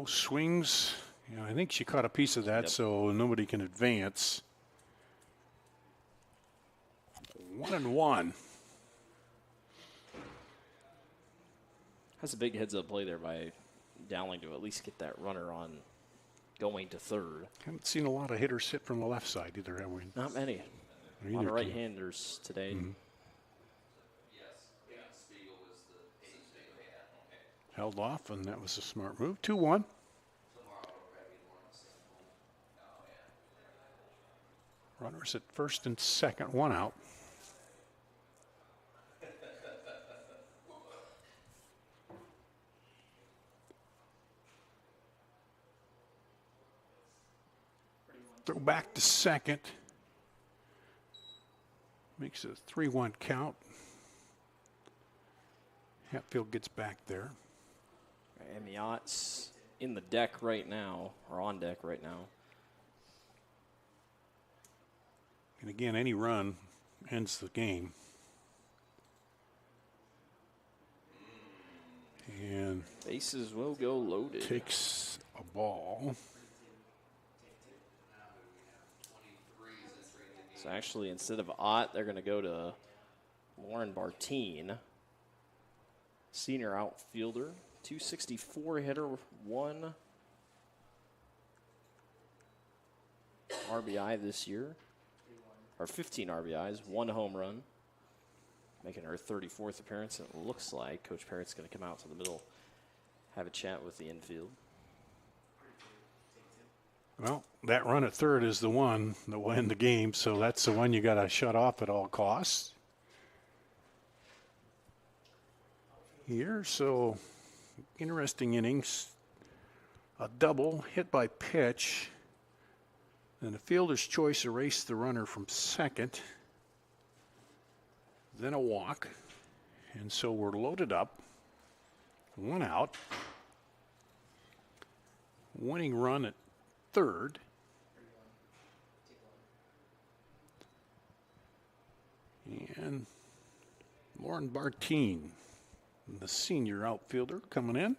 Swings. Yeah, I think she caught a piece of that, so nobody can advance. 1-1. That's a big heads-up play there by Dowling to at least get that runner on going to third. Haven't seen a lot of hitters hit from the left side either, have we? Not many. A lot of right-handers today. Mm-hmm. Held off, and that was a smart move. 2-1. Runners at first and second, 1 out. Throw back to second. Makes a 3-1 count. Hatfield gets back there. And the Yacht's in the deck right now, or on deck right now. And again, any run ends the game. And bases will go loaded. Takes a ball. So actually, instead of Ott, they're going to go to Lauren Bartine, senior outfielder, 264 hitter, 1 RBI this year, or 15 RBIs, 1 home run, making her 34th appearance. It looks like Coach Parrott's going to come out to the middle, have a chat with the infield. Well, that run at third is the one that will end the game, so that's the one you got to shut off at all costs. Here, so interesting innings. A double hit by pitch. Then a fielder's choice erased the runner from second. Then a walk. And so we're loaded up. 1 out. Winning run at third. And Lauren Bartine, the senior outfielder, coming in.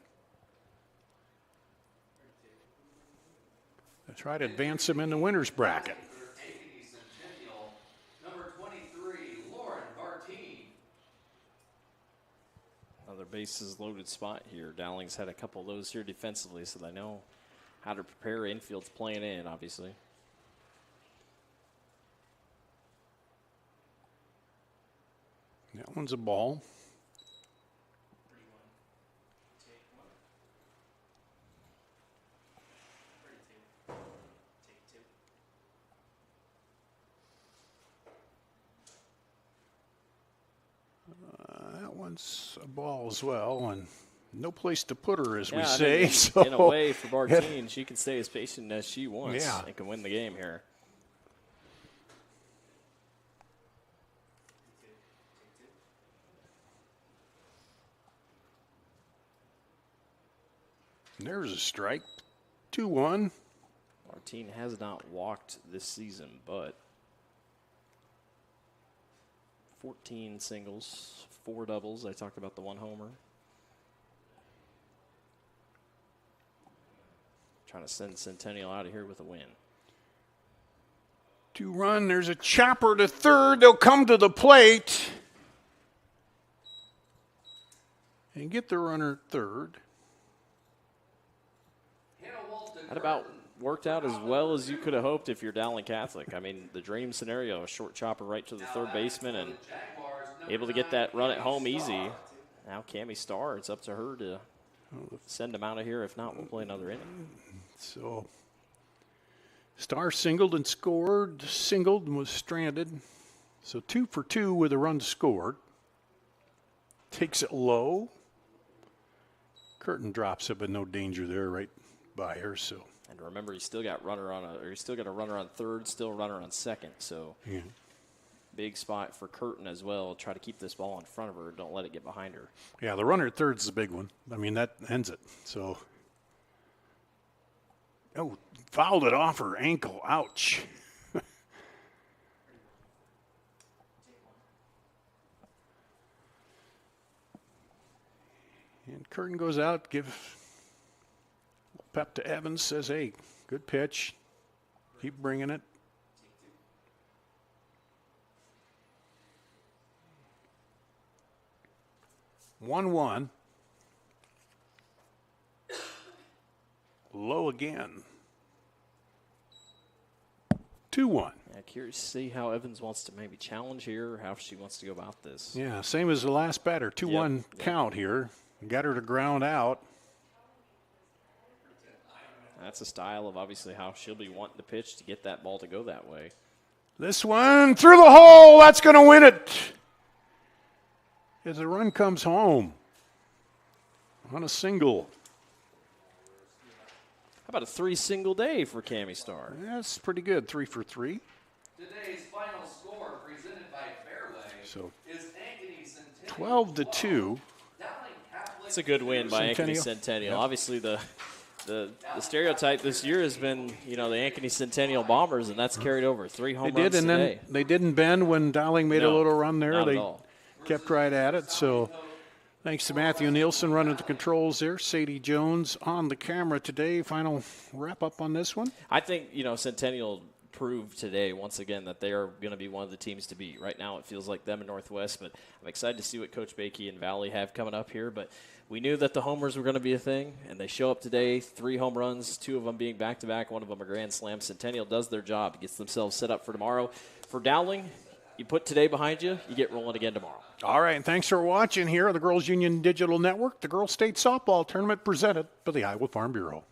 They try to advance him in the winner's bracket. Ankeny Centennial, number 23, Lauren Bartine. Another bases loaded spot here. Dowling's had a couple of those here defensively, so they know how to prepare. Infield's playing in, obviously. That one's a ball. wants a ball as well, and no place to put her, as we I say. mean, So in a way, for Bartine, she can stay as patient as she wants and can win the game here. There's a strike. 2-1. Bartine has not walked this season, but 14 singles, 4 doubles. I talked about the 1 homer. Trying to send Centennial out of here with a win. 2-run. There's a chopper to third. They'll come to the plate and get the runner at third. That about worked out as well as you could have hoped if you're Dowling Catholic. I mean, the dream scenario, a short chopper right to the third baseman and able to get that run at home easy. Now Cami Starr, it's up to her to send him out of here. If not, we'll play another inning. So Starr singled and scored, singled and was stranded. So 2 for 2 with a run scored. Takes it low. Curtin drops it, but no danger there right by her. So, and remember, he's still got a runner on third, still a runner on second. So big spot for Curtin as well. Try to keep this ball in front of her. Don't let it get behind her. Yeah, the runner at third's the big one. I mean, that ends it. So, fouled it off her ankle. Ouch. And Curtin goes out, give pep to Evans, says, hey, good pitch. Keep bringing it. One. Low again. 2-1. Yeah, curious to see how Evans wants to maybe challenge here or how she wants to go about this. Yeah, same as the last batter. 2-1 count here. Got her to ground out. That's a style of obviously how she'll be wanting to pitch to get that ball to go that way. This one through the hole. That's going to win it. As the run comes home on a single. How about a 3-single day for Cami Starr? That's pretty good. 3 for 3. Today's final score presented by Fairway is Ankeny Centennial 12-2. It's a good win by Ankeny Centennial. Centennial. Yep. Obviously, the stereotype this year has been, the Ankeny Centennial Bombers, and that's carried over. 3 home runs They did, and today. then they didn't bend when Dowling made a No, little run there. not at They all. kept right at it. So thanks to Matthew Nielsen running the controls there. Sadie Jones on the camera today. Final wrap up on this one. I think, Centennial proved today once again that they are going to be one of the teams to beat. Right now it feels like them in Northwest, but I'm excited to see what Coach Bakey and Valley have coming up here. But we knew that the homers were going to be a thing, and they show up today. 3 home runs, 2 of them being back-to-back, 1 of them a grand slam. Centennial does their job, gets themselves set up for tomorrow. For Dowling, you put today behind you, you get rolling again tomorrow. All right, and thanks for watching here on the Girls Union Digital Network, the Girls State Softball Tournament presented by the Iowa Farm Bureau.